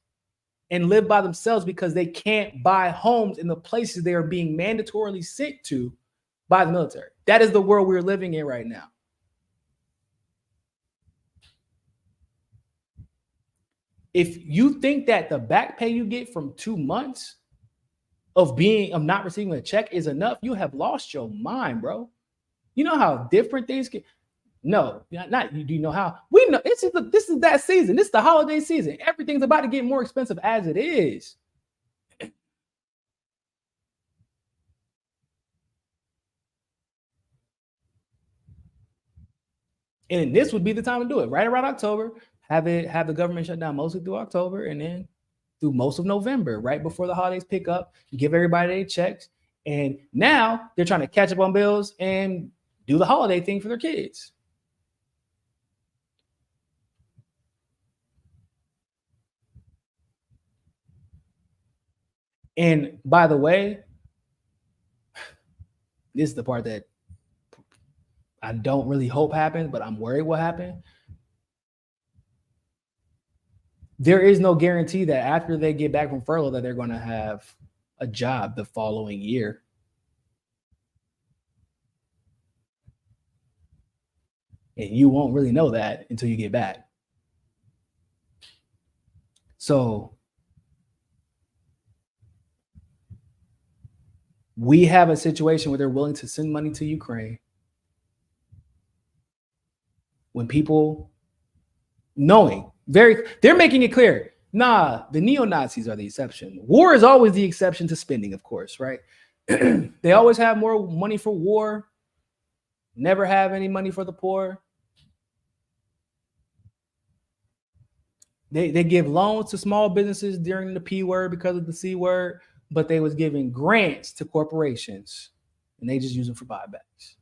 and live by themselves because they can't buy homes in the places they are being mandatorily sent to by the military. That is the world we're living in right now. If you think that the back pay you get from 2 months of not receiving a check is enough, you have lost your mind, bro. You know how different things can. No, not you. Do you know how? We know this is that season. This is the holiday season. Everything's about to get more expensive as it is. And this would be the time to do it, right around October. Have the government shut down mostly through October, and then through most of November, right before the holidays pick up. Give everybody their checks, and now they're trying to catch up on bills and do the holiday thing for their kids. And by the way, this is the part that I don't really hope happens, but I'm worried what happened. There is no guarantee that after they get back from furlough that they're going to have a job the following year. And you won't really know that until you get back. So we have a situation where they're willing to send money to Ukraine when people they're making it clear, nah, the neo-Nazis are the exception. War is always the exception to spending, of course, right? They always have more money for war, never have any money for the poor. They give loans to small businesses during the P word because of the C word, but they was giving grants to corporations, and they just use them for buybacks.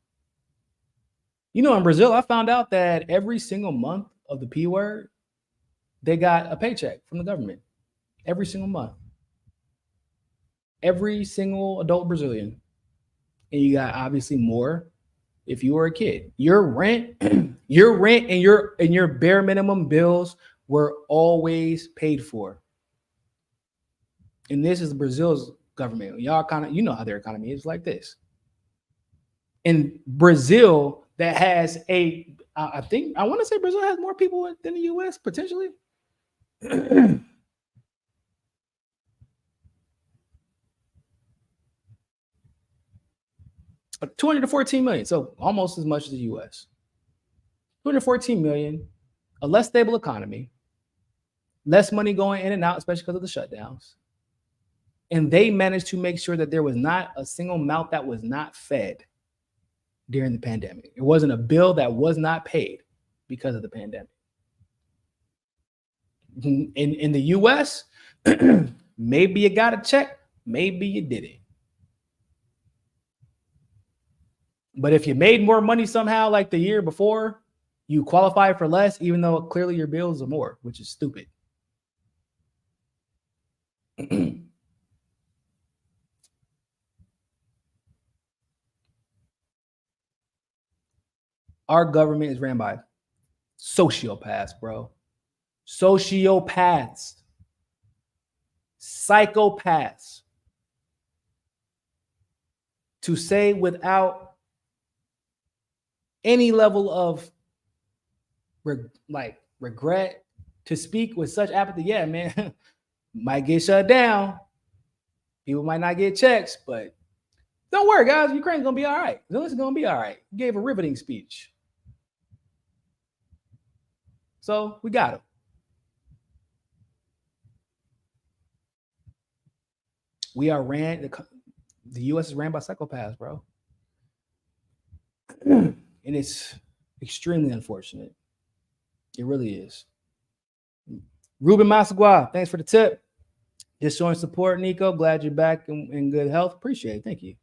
You know, in Brazil, I found out that every single month of the P word, they got a paycheck from the government. Every single month. Every single adult Brazilian. And you got obviously more if you were a kid. Your rent, and your bare minimum bills were always paid for. And this is Brazil's government. Y'all kind of, you know how their economy is like this. In Brazil, that has I think I want to say Brazil has more people than the US potentially. 214 million, so almost as much as the US. 214 million, a less stable economy, less money going in and out, especially because of the shutdowns. And they managed to make sure that there was not a single mouth that was not fed during the pandemic. It wasn't a bill that was not paid because of the pandemic. In the US, maybe you got a check, maybe you didn't. But if you made more money somehow like the year before, you qualify for less, even though clearly your bills are more, which is stupid. Our government is ran by sociopaths, bro. Sociopaths. Psychopaths. To say without any level of regret, to speak with such apathy, yeah, man, might get shut down. People might not get checks, but don't worry, guys. Ukraine's gonna be all right. Zelensky's gonna be all right. He gave a riveting speech, so we got him. We are the U.S. is ran by psychopaths, bro, and it's extremely unfortunate. It really is. Ruben Masagua, thanks for the tip. Just showing support, Niko. Glad you're back in good health. Appreciate it. Thank you.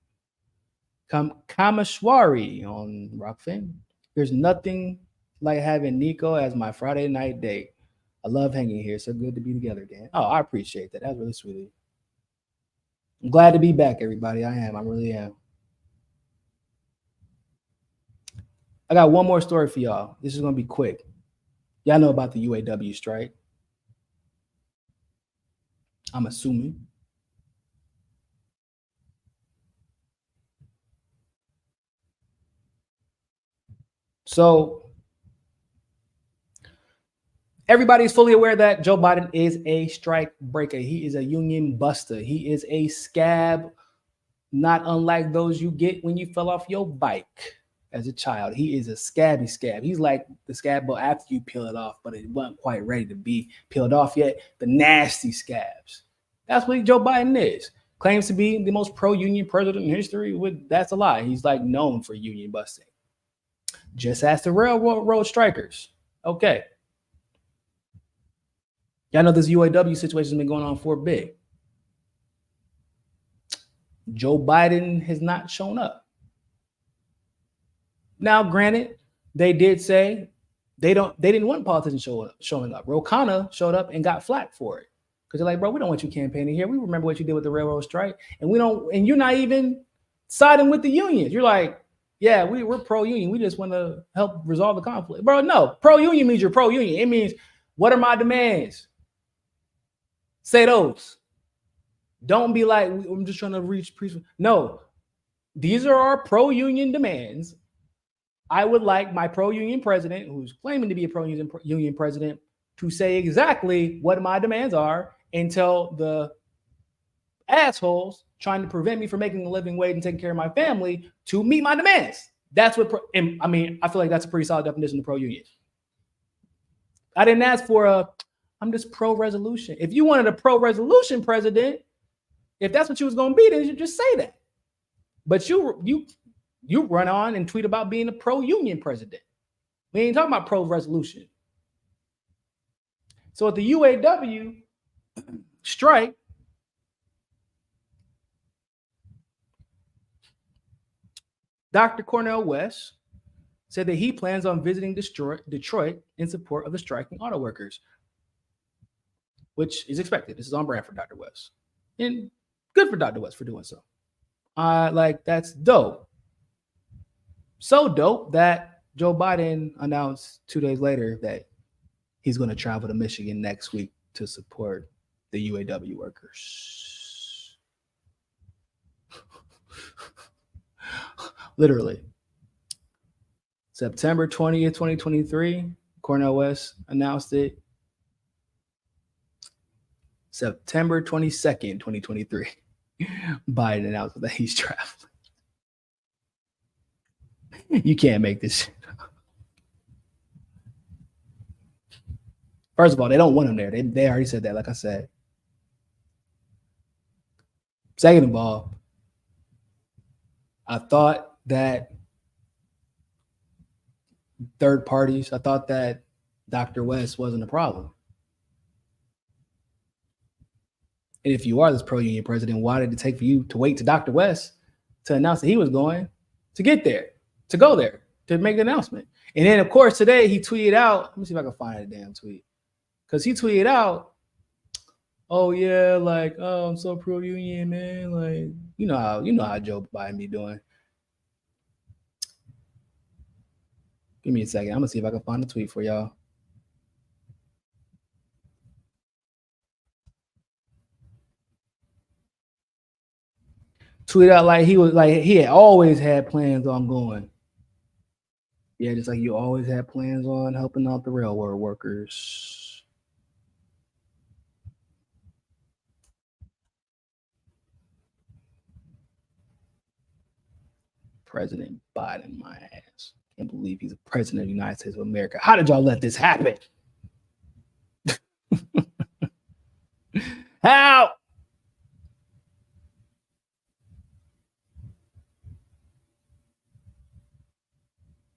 Kamashwari on Rockfin. There's nothing like having Niko as my Friday night date. I love hanging here. So good to be together again. Oh, I appreciate that. That's really sweet. I'm glad to be back, everybody. I am. I really am. I got one more story for y'all. This is going to be quick. Y'all know about the UAW strike. I'm assuming. So Everybody's fully aware that Joe Biden is a strike breaker. He is a union buster. He is a scab, not unlike those you get when you fell off your bike as a child. He is a scabby scab. He's like the scab, but after you peel it off, but it wasn't quite ready to be peeled off yet. The nasty scabs. That's what Joe Biden is. Claims to be the most pro-union president in history. That's a lie. He's like known for union busting. Just ask the railroad strikers. Okay. Y'all know this UAW situation has been going on for a bit. Joe Biden has not shown up. Now, granted, they did say they didn't want politicians showing up. Ro Khanna showed up and got flack for it. Because they're like, bro, we don't want you campaigning here. We remember what you did with the railroad strike. And you're not even siding with the unions. You're like, yeah, we're pro-union. We just want to help resolve the conflict. Bro, no, pro-union means you're pro-union. It means, what are my demands? Say those. Don't be like, I'm just trying to reach peace. No, these are our pro-union demands. I would like my pro-union president, who's claiming to be a pro-union president, to say exactly what my demands are and tell the assholes trying to prevent me from making a living wage and taking care of my family to meet my demands. That's what, I feel like that's a pretty solid definition of pro-union. I didn't ask for I'm just pro-resolution. If you wanted a pro-resolution president, if that's what you was going to be, then you just say that. But you run on and tweet about being a pro-union president. We ain't talking about pro-resolution. So at the UAW strike, Dr. Cornel West said that he plans on visiting Detroit in support of the striking auto workers, which is expected. This is on brand for Dr. West. And good for Dr. West for doing so. That's dope. So dope that Joe Biden announced 2 days later that he's going to travel to Michigan next week to support the UAW workers. Literally. September 20th, 2023, Cornel West announced it. September 22nd, 2023, Biden announced that he's traveling. You can't make this shit up. First of all, they don't want him there. They already said that, like I said. Second of all, I thought that third parties, I thought that Dr. West wasn't a problem. And if you are this pro-union president, why did it take for you to wait to Dr. West to announce that he was going to get there, to go there, to make an announcement? And then, of course, today he tweeted out, let me see if I can find the damn tweet. Because he tweeted out, oh, yeah, I'm so pro-union, man. You know how Joe Biden be doing. Give me a second. I'm going to see if I can find the tweet for y'all. Tweet out he had always had plans on going. Yeah, just like you always had plans on helping out the railroad workers. President Biden, my ass. Can't believe he's a president of the United States of America. How did y'all let this happen? How?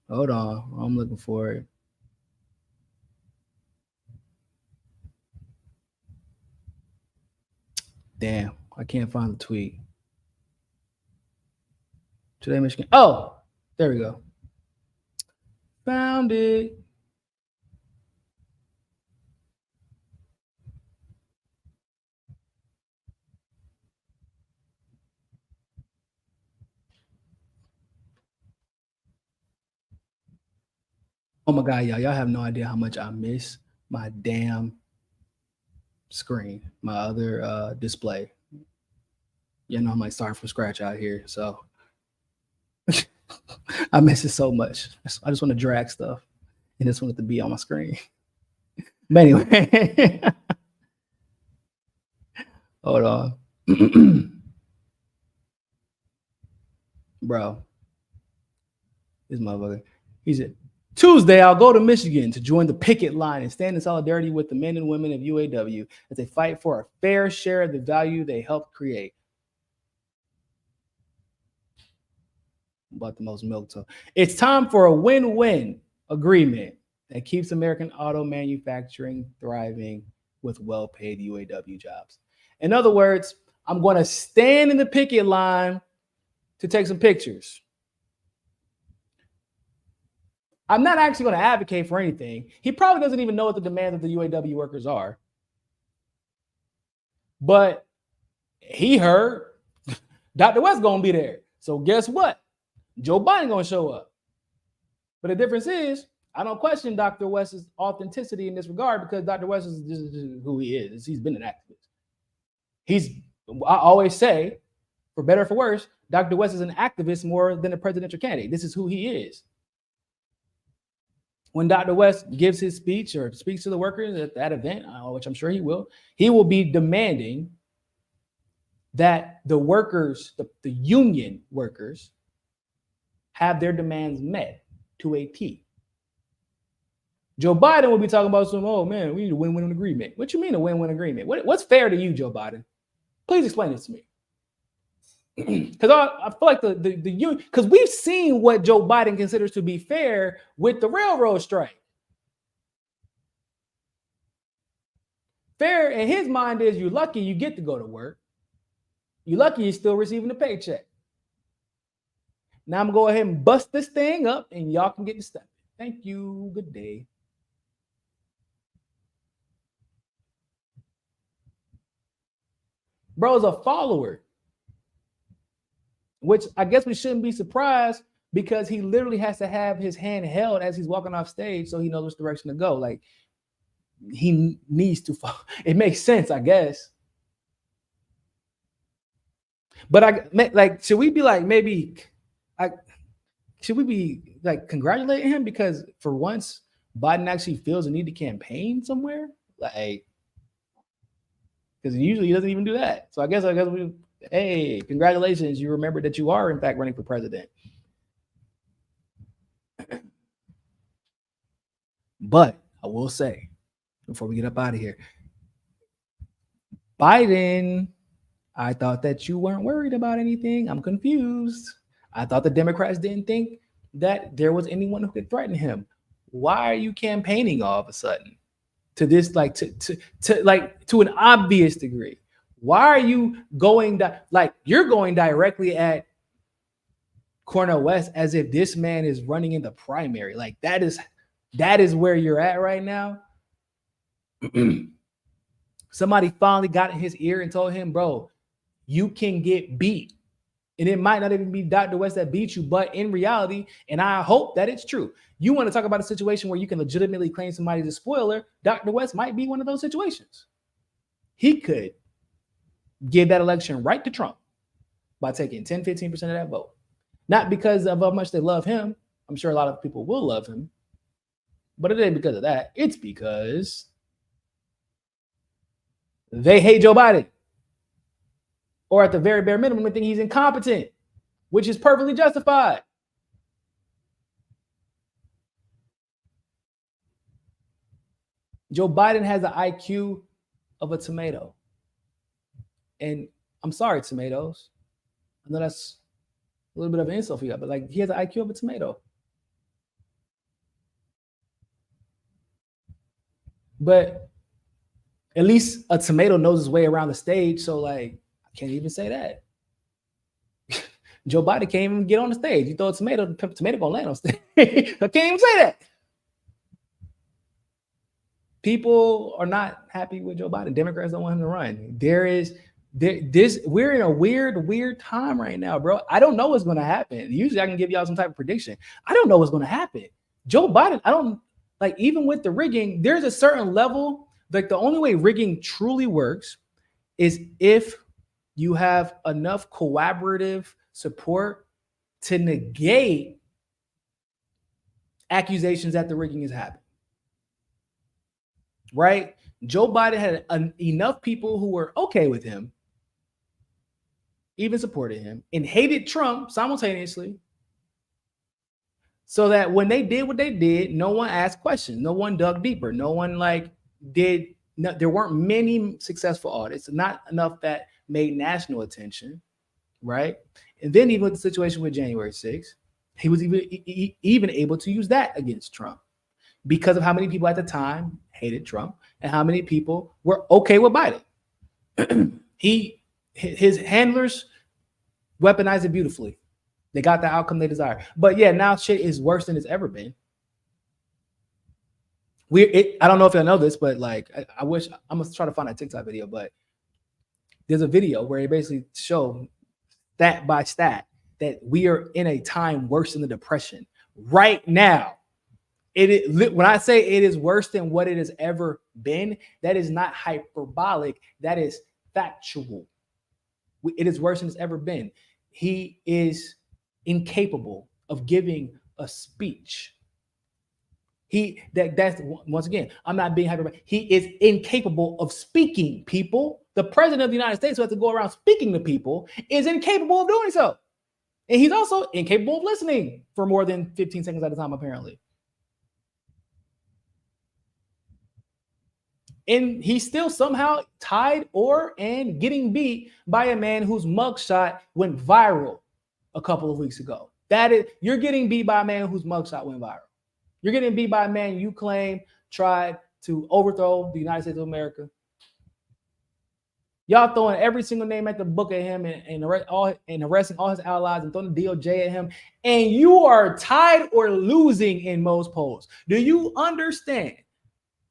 Hold on. I'm looking for it. Damn, I can't find the tweet. Today, Michigan. Oh, there we go. Found it. Oh my God, y'all have no idea how much I miss my damn screen, my other display. You know, I'm starting from scratch out here, so I miss it so much. I just want to drag stuff, and just want it to be on my screen. But anyway, hold on. Bro, this motherfucker. He said, Tuesday, I'll go to Michigan to join the picket line and stand in solidarity with the men and women of UAW as they fight for a fair share of the value they helped create. About the most milk toast. It's time for a win-win agreement that keeps American auto manufacturing thriving with well-paid UAW jobs. In other words, I'm going to stand in the picket line to take some pictures. I'm not actually going to advocate for anything. He probably doesn't even know what the demands of the UAW workers are. But he heard Dr. West going to be there. So guess what? Joe Biden going to show up. But the difference is, I don't question Dr. West's authenticity in this regard because Dr. West is just who he is. He's been an activist. I always say, for better or for worse, Dr. West is an activist more than a presidential candidate. This is who he is. When Dr. West gives his speech or speaks to the workers at that event, which I'm sure he will be demanding that the workers, the union workers, have their demands met to a T. Joe Biden will be talking about oh man, we need a win-win agreement. What you mean a win-win agreement? What's fair to you, Joe Biden? Please explain this to me. Because I feel like the union, because we've seen what Joe Biden considers to be fair with the railroad strike. Fair in his mind is you're lucky you get to go to work. You're lucky you're still receiving a paycheck. Now I'm going to go ahead and bust this thing up and y'all can get to step. Thank you. Good day. Bro's a follower, which I guess we shouldn't be surprised because he literally has to have his hand held as he's walking off stage so he knows which direction to go. Like, he needs to follow. It makes sense, I guess. But should we be like, should we be like congratulating him because for once Biden actually feels the need to campaign somewhere? Like, because usually he doesn't even do that. So I guess hey, congratulations, you remember that you are in fact running for president. But I will say, before we get up out of here, Biden, I thought that you weren't worried about anything. I'm confused. I thought the Democrats didn't think that there was anyone who could threaten him. Why are you campaigning all of a sudden to this, like to an obvious degree? Why are you going you're going directly at Cornel West as if this man is running in the primary? Like that is where you're at right now. Somebody finally got in his ear and told him, bro, you can get beat. And it might not even be Dr. West that beat you, but in reality, and I hope that it's true, you want to talk about a situation where you can legitimately claim somebody's a spoiler, Dr. West might be one of those situations. He could give that election right to Trump by taking 10, 15% of that vote. Not because of how much they love him. I'm sure a lot of people will love him. But it ain't because of that. It's because they hate Joe Biden. Or at the very bare minimum, they think he's incompetent, which is perfectly justified. Joe Biden has the IQ of a tomato. And I'm sorry, tomatoes. I know that's a little bit of an insult for you, but like he has the IQ of a tomato. But at least a tomato knows his way around the stage. So like, I can't even say that. Joe Biden can't even get on the stage. You throw a tomato, the tomato gonna land on stage. I can't even say that. People are not happy with Joe Biden. Democrats don't want him to run. We're in a weird time right now, bro. I don't know what's going to happen. Usually I can give y'all some type of prediction. I don't know what's going to happen. Joe Biden, even with the rigging, there's a certain level, like the only way rigging truly works is if you have enough collaborative support to negate accusations that the rigging is happening. right? Joe Biden had enough people who were okay with him, even supported him, and hated Trump simultaneously, so that when they did what they did, no one asked questions, no one dug deeper, no one there weren't many successful audits, not enough that made national attention, right? And then even with the situation with January 6th, he was even able to use that against Trump because of how many people at the time hated Trump and how many people were okay with Biden. His handlers weaponized it beautifully. They got the outcome they desire. But yeah, now shit is worse than it's ever been. I don't know if y'all know this, but like, I wish, I'm gonna try to find a TikTok video, but there's a video where they basically show stat by stat that we are in a time worse than the Depression right now. When I say it is worse than what it has ever been, that is not hyperbolic. That is factual. It is worse than it's ever been. He is incapable of giving a speech. That's once again, I'm not being hyperbolic. He is incapable of speaking, people. The president of the United States, who has to go around speaking to people, is incapable of doing so. And he's also incapable of listening for more than 15 seconds at a time, apparently. And he's still somehow tied and getting beat by a man whose mugshot went viral a couple of weeks ago. You're getting beat by a man whose mugshot went viral. You're getting beat by a man you claim tried to overthrow the United States of America. Y'all throwing every single name at the book at him and arresting all his allies and throwing the DOJ at him. And you are tied or losing in most polls. Do you understand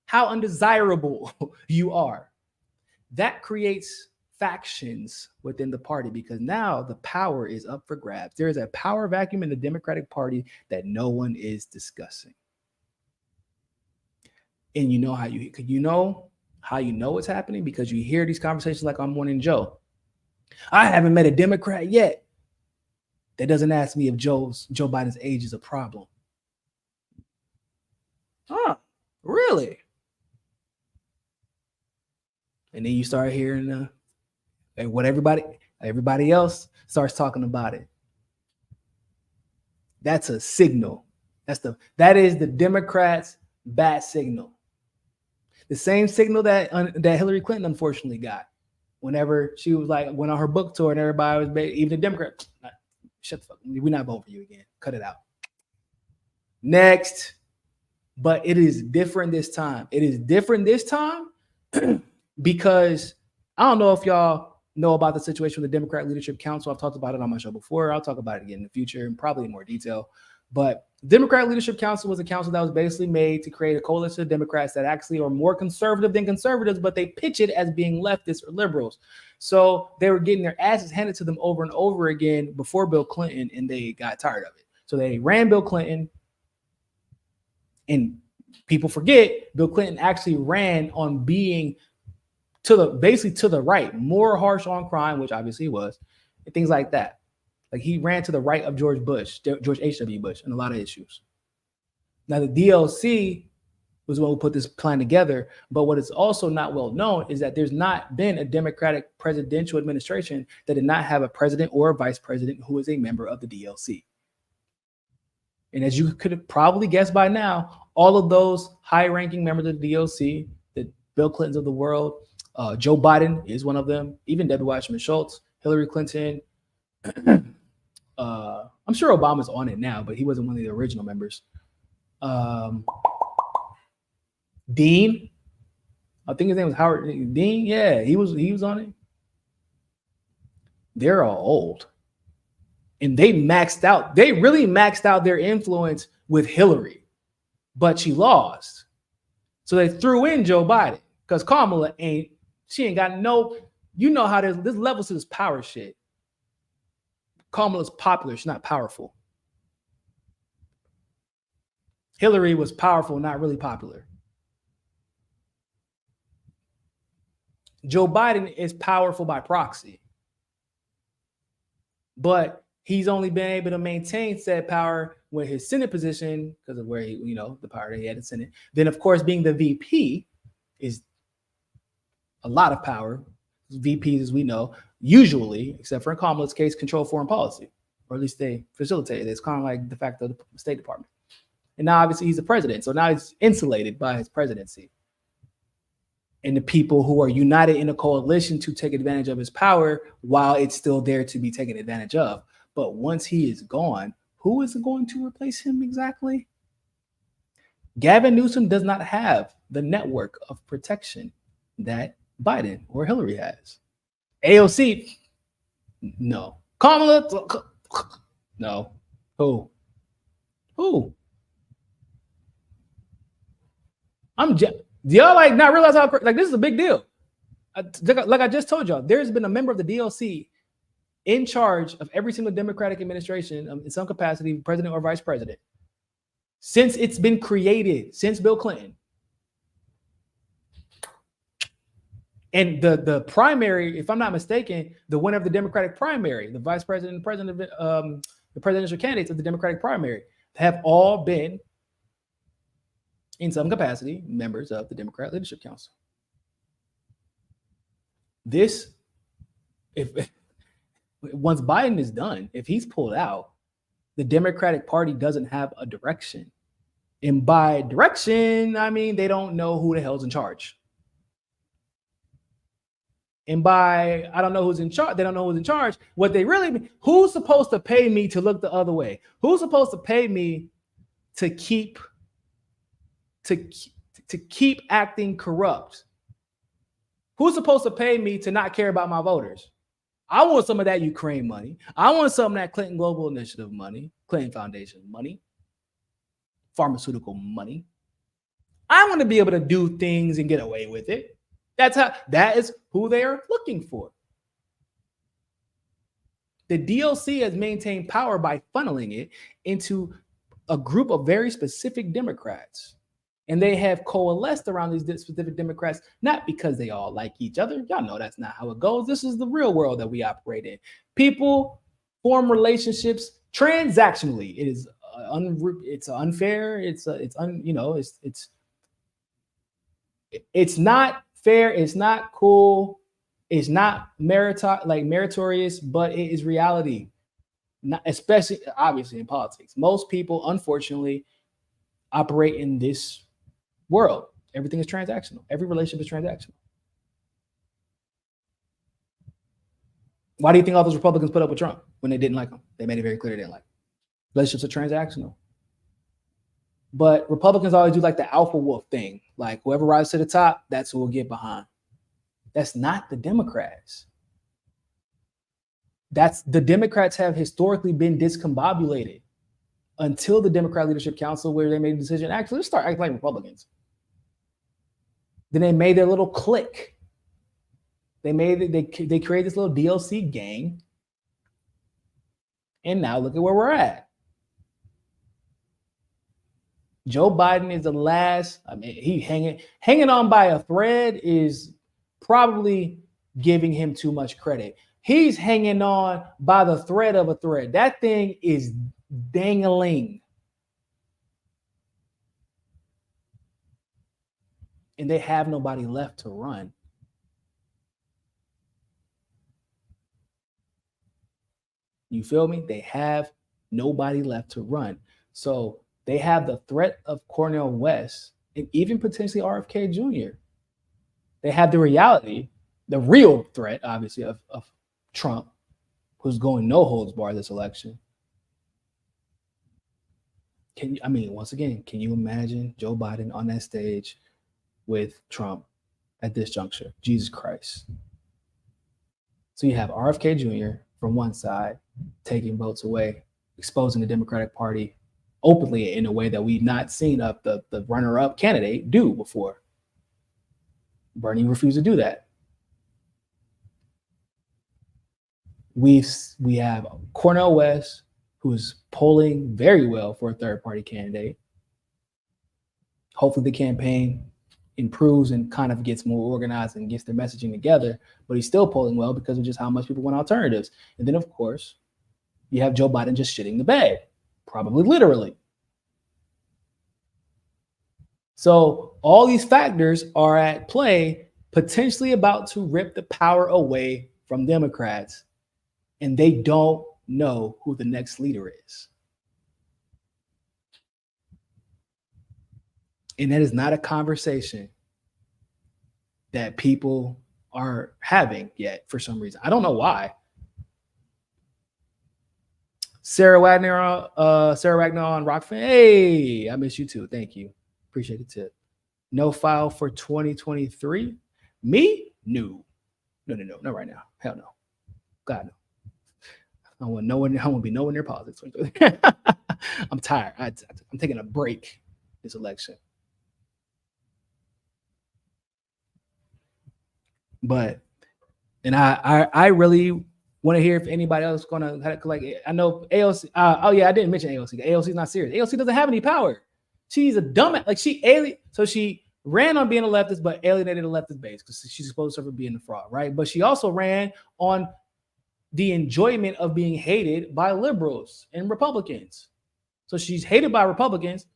how undesirable you are? That creates factions within the party because now the power is up for grabs. There is a power vacuum in the Democratic Party that no one is discussing. And you know how you know what's happening? Because you hear these conversations like on Morning Joe. I haven't met a Democrat yet that doesn't ask me if Joe Biden's age is a problem. Huh, really? And then you start hearing what everybody else starts talking about it. That's a signal. That is the Democrats' bat signal. The same signal that Hillary Clinton unfortunately got whenever she was went on her book tour and everybody was even the Democrat. Shut the fuck. We're not voting for you again. Cut it out. Next. But it is different this time. It is different this time because I don't know if y'all know about the situation with the Democrat Leadership Council. I've talked about it on my show before. I'll talk about it again in the future and probably in more detail. But the Democrat Leadership Council was a council that was basically made to create a coalition of Democrats that actually are more conservative than conservatives, but they pitch it as being leftists or liberals. So they were getting their asses handed to them over and over again before Bill Clinton, and they got tired of it. So they ran Bill Clinton, and people forget Bill Clinton actually ran on being basically to the right, more harsh on crime, which obviously he was, and things like that. Like he ran to the right of George H.W. Bush, on a lot of issues. Now the DLC was what we put this plan together, but what is also not well known is that there's not been a Democratic presidential administration that did not have a president or a vice president who is a member of the DLC. And as you could have probably guessed by now, all of those high-ranking members of the DLC, the Bill Clintons of the world, Joe Biden is one of them, even Debbie Wasserman Schultz, Hillary Clinton. I'm sure Obama's on it now, but he wasn't one of the original members. Dean, I think his name was Howard Dean. Yeah, he was on it. They're all old. And they really maxed out their influence with Hillary, but she lost. So they threw in Joe Biden because Kamala ain't got no, how this levels to this power shit. Kamala's popular, she's not powerful. Hillary was powerful, not really popular. Joe Biden is powerful by proxy, but he's only been able to maintain said power with his Senate position because of where the power that he had in Senate. Then, of course, being the VP, is a lot of power. VPs, as we know, usually, except for in Kamala's case, control foreign policy, or at least they facilitate it. It's kind of like de facto the State Department. And now, obviously, he's the president. So now he's insulated by his presidency. And the people who are united in a coalition to take advantage of his power while it's still there to be taken advantage of. But once he is gone, who is going to replace him exactly? Gavin Newsom does not have the network of protection that Biden or Hillary has. AOC, no. Kamala, no. Who? Do y'all like not realize how like this is a big deal? Like I just told y'all, there's been a member of the DLC in charge of every single Democratic administration in some capacity, president or vice president, since it's been created, since Bill Clinton. And the primary, if I'm not mistaken, the winner of the Democratic primary, the vice president and president of the presidential candidates of the Democratic primary have all been, in some capacity, members of the Democrat Leadership Council. This, if once Biden is done, if he's pulled out, the Democratic Party doesn't have a direction. And by direction, I mean they don't know who the hell's in charge. And by I don't know who's in charge, they don't know who's in charge. What they really mean, who's supposed to pay me to look the other way? Who's supposed to pay me to keep acting corrupt? Who's supposed to pay me to not care about my voters? I want some of that Ukraine money. I want some of that Clinton Global Initiative money, Clinton Foundation money, pharmaceutical money. I want to be able to do things and get away with it. That is who they are looking for. The DLC has maintained power by funneling it into a group of very specific Democrats. And they have coalesced around these specific Democrats, not because they all like each other. Y'all know that's not how it goes. This is the real world that we operate in. People form relationships transactionally. It is it's unfair. It's not fair. It's not cool. It's not meritorious, but it is reality. Not, especially, obviously, in politics. Most people, unfortunately, operate in this world. Everything is transactional. Every relationship is transactional. Why do you think all those Republicans put up with Trump when they didn't like him? They made it very clear they didn't like him. Relationships are transactional. But Republicans always do like the alpha wolf thing. Like whoever rises to the top, that's who we'll get behind. That's not the Democrats. The Democrats have historically been discombobulated until the Democrat Leadership Council, where they made a decision, actually, let's start acting like Republicans. Then they made their little clique. They created this little DLC gang. And now look at where we're at. Joe Biden is the last. I mean, he hanging on by a thread is probably giving him too much credit. He's hanging on by the thread of a thread. That thing is dangling. And they have nobody left to run. You feel me? They have nobody left to run. So they have the threat of Cornel West and even potentially RFK Jr. They have the reality, the real threat, obviously, of Trump, who's going no holds barred this election. Once again, can you imagine Joe Biden on that stage with Trump at this juncture? Jesus Christ. So you have RFK Jr. from one side taking votes away, exposing the Democratic Party openly in a way that we've not seen the runner-up candidate do before. Bernie refused to do that. We have Cornel West, who is polling very well for a third-party candidate. Hopefully the campaign improves and kind of gets more organized and gets their messaging together, but he's still polling well because of just how much people want alternatives. And then, of course, you have Joe Biden just shitting the bed, probably literally. So all these factors are at play, potentially about to rip the power away from Democrats, and they don't know who the next leader is. And that is not a conversation that people are having yet for some reason. I don't know why. Sarah Wagner on Rockfin. Hey, I miss you too. Thank you. Appreciate the tip. No file for 2023. Me? No. Not right now. Hell no. God no. I want to be nowhere near politics. I'm tired. I'm taking a break this election. But, and I really want to hear if anybody else is gonna like. I know AOC. Oh yeah, I didn't mention AOC. AOC is not serious. AOC doesn't have any power. She's a dumbass. Like she ran on being a leftist, but alienated the leftist base because she's supposed to for being a fraud, right? But she also ran on the enjoyment of being hated by liberals and Republicans. So she's hated by Republicans,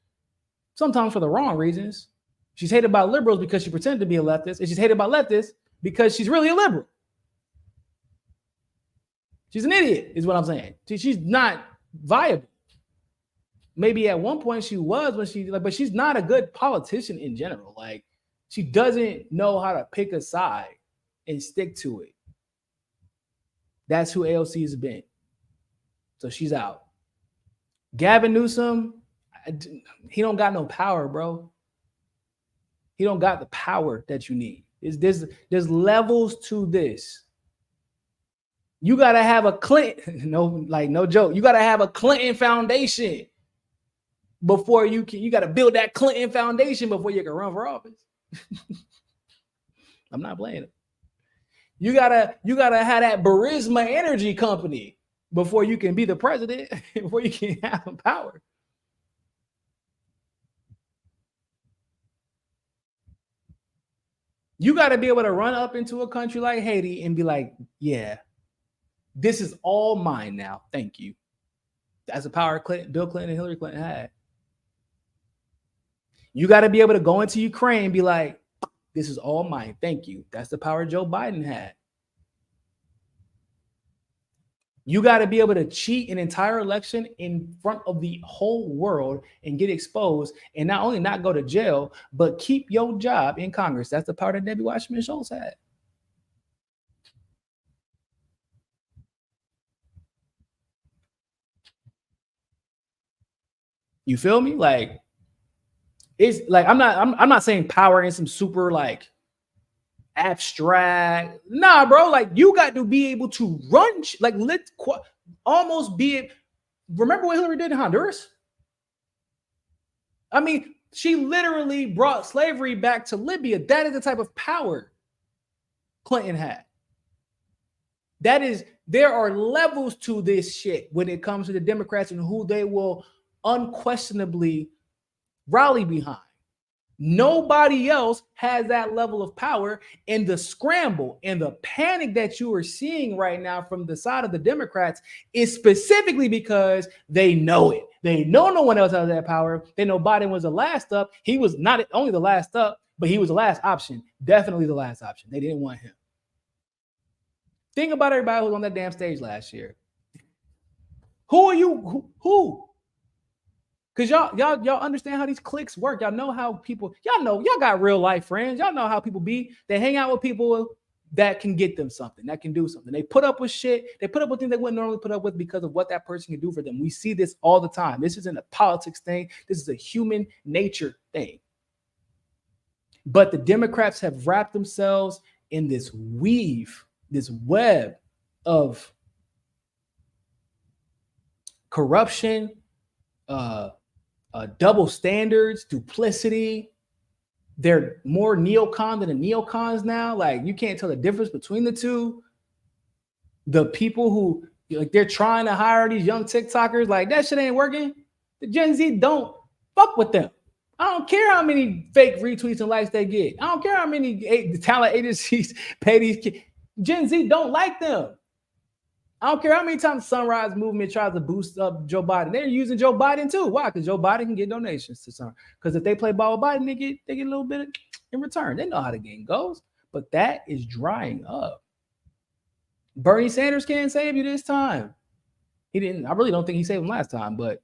sometimes for the wrong reasons. She's hated by liberals because she pretended to be a leftist, and she's hated by leftists because she's really a liberal. She's an idiot, is what I'm saying. She's not viable. Maybe at one point she was but she's not a good politician in general. Like, she doesn't know how to pick a side and stick to it. That's who AOC has been. So she's out. Gavin Newsom, he don't got no power, bro. He don't got the power that you need. There's levels to this. You gotta have a Clinton, no joke. You gotta have a Clinton foundation before you gotta build that Clinton foundation before you can run for office. I'm not playing it. You gotta have that Burisma Energy Company before you can be the president, before you can have power. You got to be able to run up into a country like Haiti and be like, yeah, this is all mine now. Thank you. That's the power Bill Clinton and Hillary Clinton had. You got to be able to go into Ukraine and be like, this is all mine. Thank you. That's the power Joe Biden had. You got to be able to cheat an entire election in front of the whole world and get exposed, and not only not go to jail, but keep your job in Congress. That's the power that Debbie Wasserman Schultz had. You feel me? Like, it's like I'm not saying power in some super like abstract. Nah, bro. Like, you got to be able to run. Like, let's almost be it. Remember what Hillary did in Honduras? I mean, she literally brought slavery back to Libya. That is the type of power Clinton had. There are levels to this shit when it comes to the Democrats and who they will unquestionably rally behind. Nobody else has that level of power, and the scramble and the panic that you are seeing right now from the side of the Democrats is specifically because they know it. They know no one else has that power. They know Biden was the last up. He was not only the last up, but he was the last option. Definitely the last option. They didn't want him. Think about everybody who was on that damn stage last year. Who are you? Who? Because y'all understand how these cliques work. Y'all know how people, y'all got real life friends. Y'all know how people be. They hang out with people that can get them something, that can do something. They put up with shit. They put up with things they wouldn't normally put up with because of what that person can do for them. We see this all the time. This isn't a politics thing. This is a human nature thing. But the Democrats have wrapped themselves in this weave, this web of corruption, double standards, duplicity. They're more neocon than the neocons now. Like, you can't tell the difference between the two. The people who, like, they're trying to hire these young TikTokers, like, that shit ain't working. The Gen Z don't fuck with them. I don't care how many fake retweets and likes they get. I don't care how many talent agencies pay these kids. Gen Z don't like them. I don't care how many times the Sunrise Movement tries to boost up Joe Biden. They're using Joe Biden too. Why? Because Joe Biden can get donations to Sun. Because if they play ball with Biden, they get a little bit in return. They know how the game goes. But that is drying up. Bernie Sanders can't save you this time. He didn't. I really don't think he saved him last time, but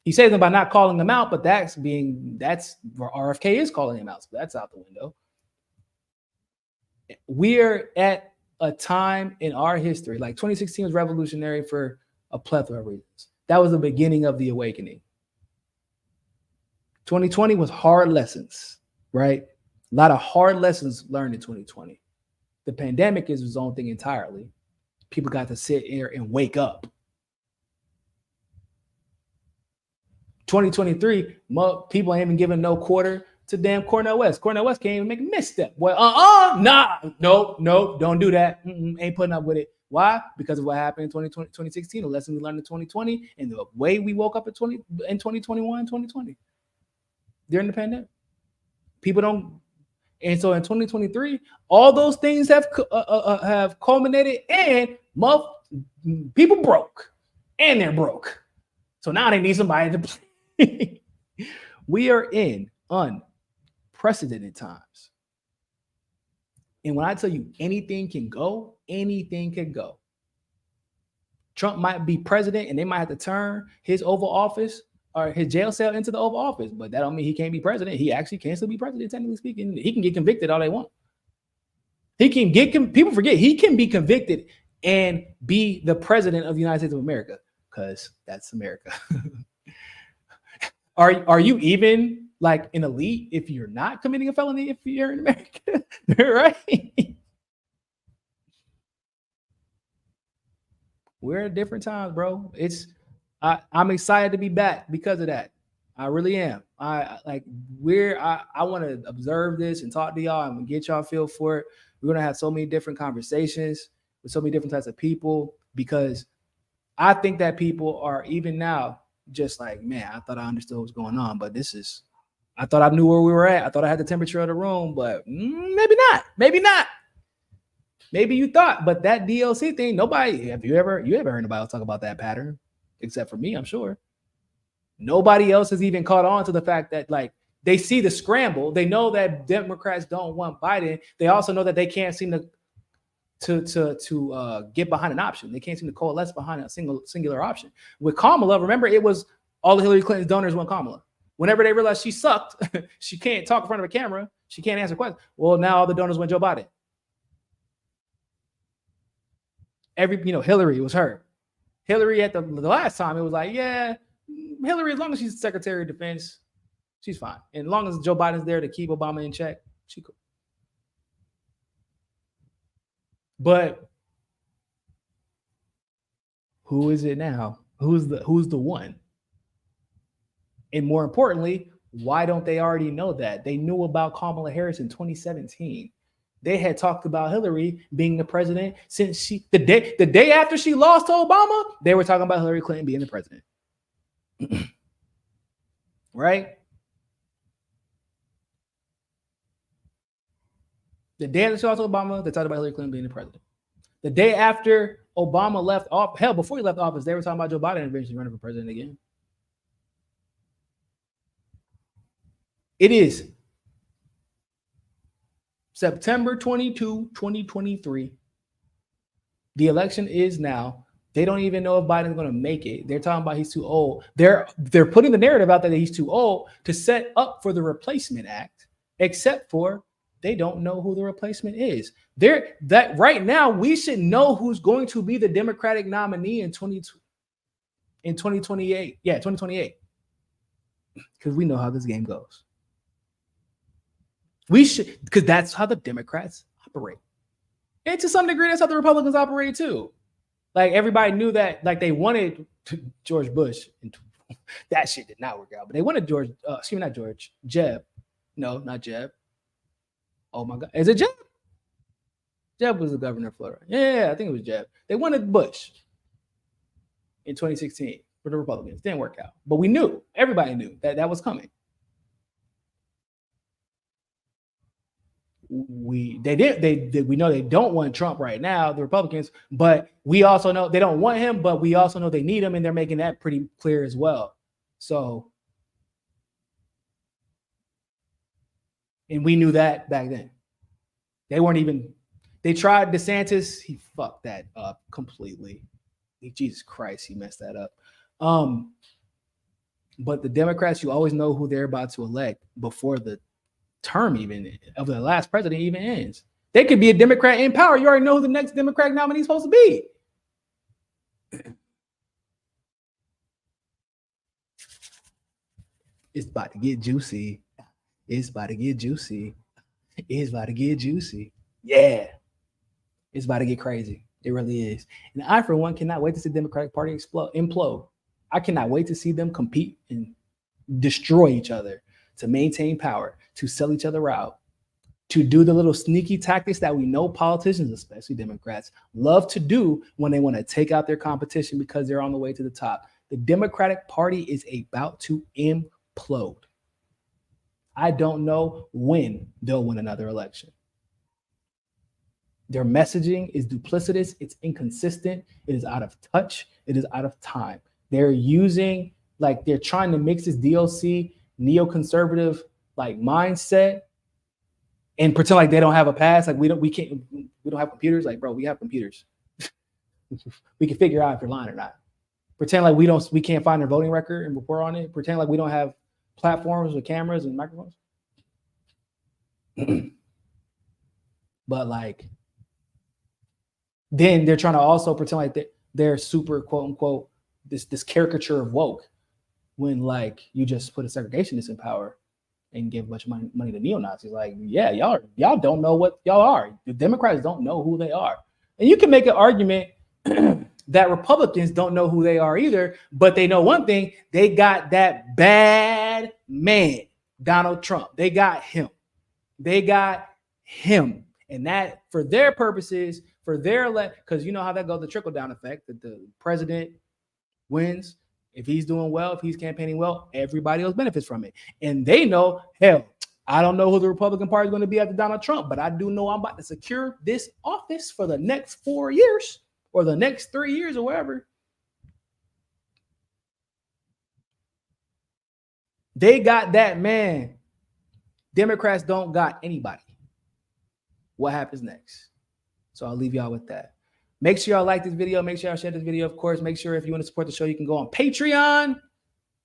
he saved him by not calling them out. But that's where RFK is calling him out. So that's out the window. We're at a time in our history, like 2016 was revolutionary for a plethora of reasons. That was the beginning of the awakening. 2020 was hard lessons, right? A lot of hard lessons learned in 2020. The pandemic is its own thing entirely. People got to sit here and wake up. 2023, people ain't even giving no quarter to damn Cornel West. Cornel West can't even make a misstep. Boy, no, don't do that. Ain't putting up with it. Why? Because of what happened in 2020, 2016, the lesson we learned in 2020, and the way we woke up in 2021, 2020 during the pandemic. People don't. And so in 2023, all those things have culminated, and people broke, and they're broke. So now they need somebody to play. We are in unprecedented times. And when I tell you anything can go, anything can go. Trump might be president and they might have to turn his Oval Office or his jail cell into the Oval Office, but that don't mean he can't be president. He actually can still be president, technically speaking. He can get convicted all they want. He can people forget he can be convicted and be the president of the United States of America, because that's America. Are you even like an elite if you're not committing a felony if you're in America? Right? We're at different times, bro. I'm excited to be back because of that. I really am. I want to observe this and talk to y'all. I'm gonna get y'all feel for it. We're gonna have so many different conversations with so many different types of people, because I think that people are even now just like, man, I thought I understood what's going on, but I thought I knew where we were at. I thought I had the temperature of the room, but maybe not. Maybe you thought, but that DLC thing, you ever heard anybody else talk about that pattern? Except for me, I'm sure. Nobody else has even caught on to the fact that, like, they see the scramble. They know that Democrats don't want Biden. They also know that they can't seem to get behind an option. They can't seem to coalesce behind a singular option. With Kamala, remember, it was all of Hillary Clinton's donors want Kamala. Whenever they realized she sucked, she can't talk in front of a camera, she can't answer questions. Well, now all the donors want Joe Biden. Hillary was her. Hillary at the last time, it was like, yeah, Hillary, as long as she's Secretary of Defense, she's fine. And as long as Joe Biden's there to keep Obama in check, she cool. But who is it now? Who's the one? And more importantly, why don't they already know that? They knew about Kamala Harris in 2017. They had talked about Hillary being the president since the day after she lost to Obama. They were talking about Hillary Clinton being the president. Right? The day after she lost to Obama, they talked about Hillary Clinton being the president. The day after Obama left office, hell, before he left office, they were talking about Joe Biden eventually running for president again. It is September 22, 2023. The election is now. They don't even know if Biden's going to make it. They're talking about he's too old. They're putting the narrative out there that he's too old to set up for the Replacement Act, except for they don't know who the replacement is. That right now, we should know who's going to be the Democratic nominee in 2028. Yeah, 2028. Because we know how this game goes. We should, because that's how the Democrats operate. And to some degree, that's how the Republicans operate too. Like, everybody knew that, like, they wanted George Bush. And that shit did not work out. But they wanted Jeb. No, not Jeb. Oh my God. Is it Jeb? Jeb was the governor of Florida. Yeah, I think it was Jeb. They wanted Bush in 2016 for the Republicans. Didn't work out. But we knew, everybody knew that was coming. we know they don't want Trump right now, the Republicans, but we also know they don't want him, but we also know they need him, and they're making that pretty clear as well. So, and we knew that back then. They tried DeSantis, he fucked that up completely. Jesus Christ, he messed that up. But the Democrats, you always know who they're about to elect before the term even of the last president even ends. They could be a Democrat in power. You already know who the next Democratic nominee is supposed to be. It's about to get juicy. It's about to get juicy. It's about to get juicy. Yeah. It's about to get crazy. It really is. And I, for one, cannot wait to see the Democratic Party implode. I cannot wait to see them compete and destroy each other to maintain power, to sell each other out, to do the little sneaky tactics that we know politicians, especially Democrats, love to do when they want to take out their competition because they're on the way to the top. The Democratic Party is about to implode. I don't know when they'll win another election. Their messaging is duplicitous. It's inconsistent. It is out of touch. It is out of time. They're using, like, they're trying to mix this DLC neoconservative like mindset and pretend like they don't have a past. Like we don't have computers. Like, bro, we have computers. We can figure out if you're lying or not. Pretend like we can't find their voting record and report on it. Pretend like we don't have platforms with cameras and microphones. But like, then they're trying to also pretend like they're super quote unquote this caricature of woke, when like you just put a segregationist in power and give a bunch of money to neo-Nazis. Like, yeah, y'all don't know what y'all are. The Democrats don't know who they are. And you can make an argument that Republicans don't know who they are either, but they know one thing: they got that bad man, Donald Trump. They got him. And that, for their purposes, for their because you know how that goes, the trickle-down effect, that the president wins. If he's doing well, if he's campaigning well, everybody else benefits from it. And they know, hell, I don't know who the Republican Party is going to be after Donald Trump, but I do know I'm about to secure this office for the next 4 years or the next 3 years or whatever. They got that man. Democrats don't got anybody. What happens next? So I'll leave y'all with that. Make sure y'all like this video. Make sure y'all share this video. Of course, make sure if you want to support the show, you can go on Patreon,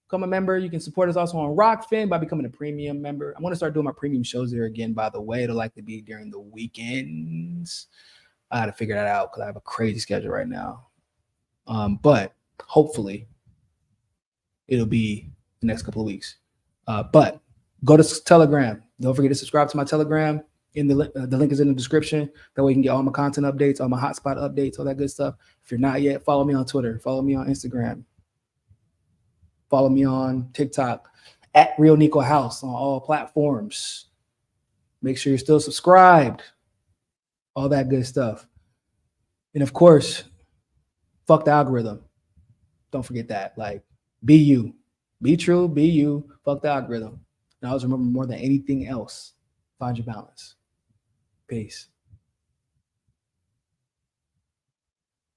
become a member. You can support us also on Rockfin by becoming a premium member. I'm going to start doing my premium shows there again, by the way. It'll likely be during the weekends. I got to figure that out because I have a crazy schedule right now. But hopefully it'll be the next couple of weeks. But go to Telegram. Don't forget to subscribe to my Telegram. The link is in the description. That way you can get all my content updates, all my hotspot updates, all that good stuff. If you're not yet, follow me on Twitter. Follow me on Instagram. Follow me on TikTok at Real Niko House on all platforms. Make sure you're still subscribed. All that good stuff. And of course, fuck the algorithm. Don't forget that. Like, be you. Be true. Be you. Fuck the algorithm. And always remember, more than anything else, find your balance. Peace.